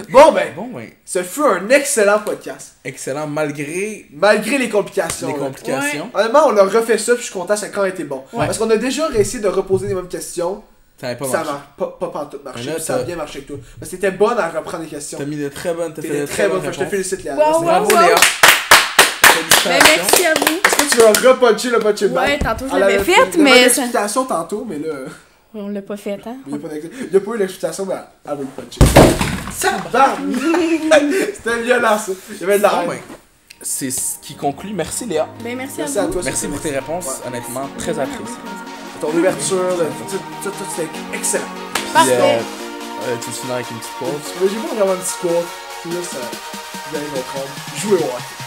Speaker 2: Bon, ben,
Speaker 1: Bon, ouais.
Speaker 2: ce fut un excellent podcast.
Speaker 1: Excellent, malgré
Speaker 2: Malgré les complications.
Speaker 1: les
Speaker 2: là.
Speaker 1: complications.
Speaker 2: Honnêtement, on a refait ça, puis je suis content, ça a quand même été bon.
Speaker 3: Ouais.
Speaker 2: Parce qu'on a déjà essayé de reposer les mêmes questions.
Speaker 1: Ça n'avait pas
Speaker 2: Ça
Speaker 1: marché.
Speaker 2: marche pas pantoute marché,
Speaker 1: Mais là,
Speaker 2: puis ça a
Speaker 1: t'as-
Speaker 2: bien marché avec toi. Parce que t'étais bonne à reprendre les questions.
Speaker 1: T'as mis de très bonnes, t'as fait
Speaker 2: T'étais
Speaker 1: de
Speaker 2: très bonne, je te
Speaker 1: réponses.
Speaker 2: félicite, Léa.
Speaker 3: Wow,
Speaker 2: Merci.
Speaker 3: wow.
Speaker 1: Bravo, Léa. Félicitations.
Speaker 3: ben merci à vous.
Speaker 2: Est-ce que tu veux repuncher le punch
Speaker 3: Ouais, tantôt je
Speaker 2: Elle
Speaker 3: l'avais
Speaker 2: avait
Speaker 3: fait,
Speaker 2: il y avait
Speaker 3: mais
Speaker 2: une
Speaker 3: ça...
Speaker 2: explication tantôt, mais là,
Speaker 3: On l'a pas fait, hein?
Speaker 2: il n'y a pas eu l'explication, mais elle veut le puncher. Ça va! C'était violent, ça. Il y avait de la
Speaker 1: Bon,
Speaker 2: haine.
Speaker 1: ben, c'est ce qui conclut. Merci, Léa.
Speaker 3: Ben merci
Speaker 2: Merci
Speaker 3: à
Speaker 2: à
Speaker 3: vous.
Speaker 2: toi.
Speaker 1: Merci pour tes réponses.
Speaker 2: Ouais.
Speaker 1: Honnêtement, très apprécié.
Speaker 2: Ton ouverture, tout c'était excellent.
Speaker 1: Puis,
Speaker 3: Parfait.
Speaker 1: tu finis avec une petite pause.
Speaker 2: Mais j'ai pas vraiment de discours. C'est juste, vous allez comprendre. Jouez au hockey.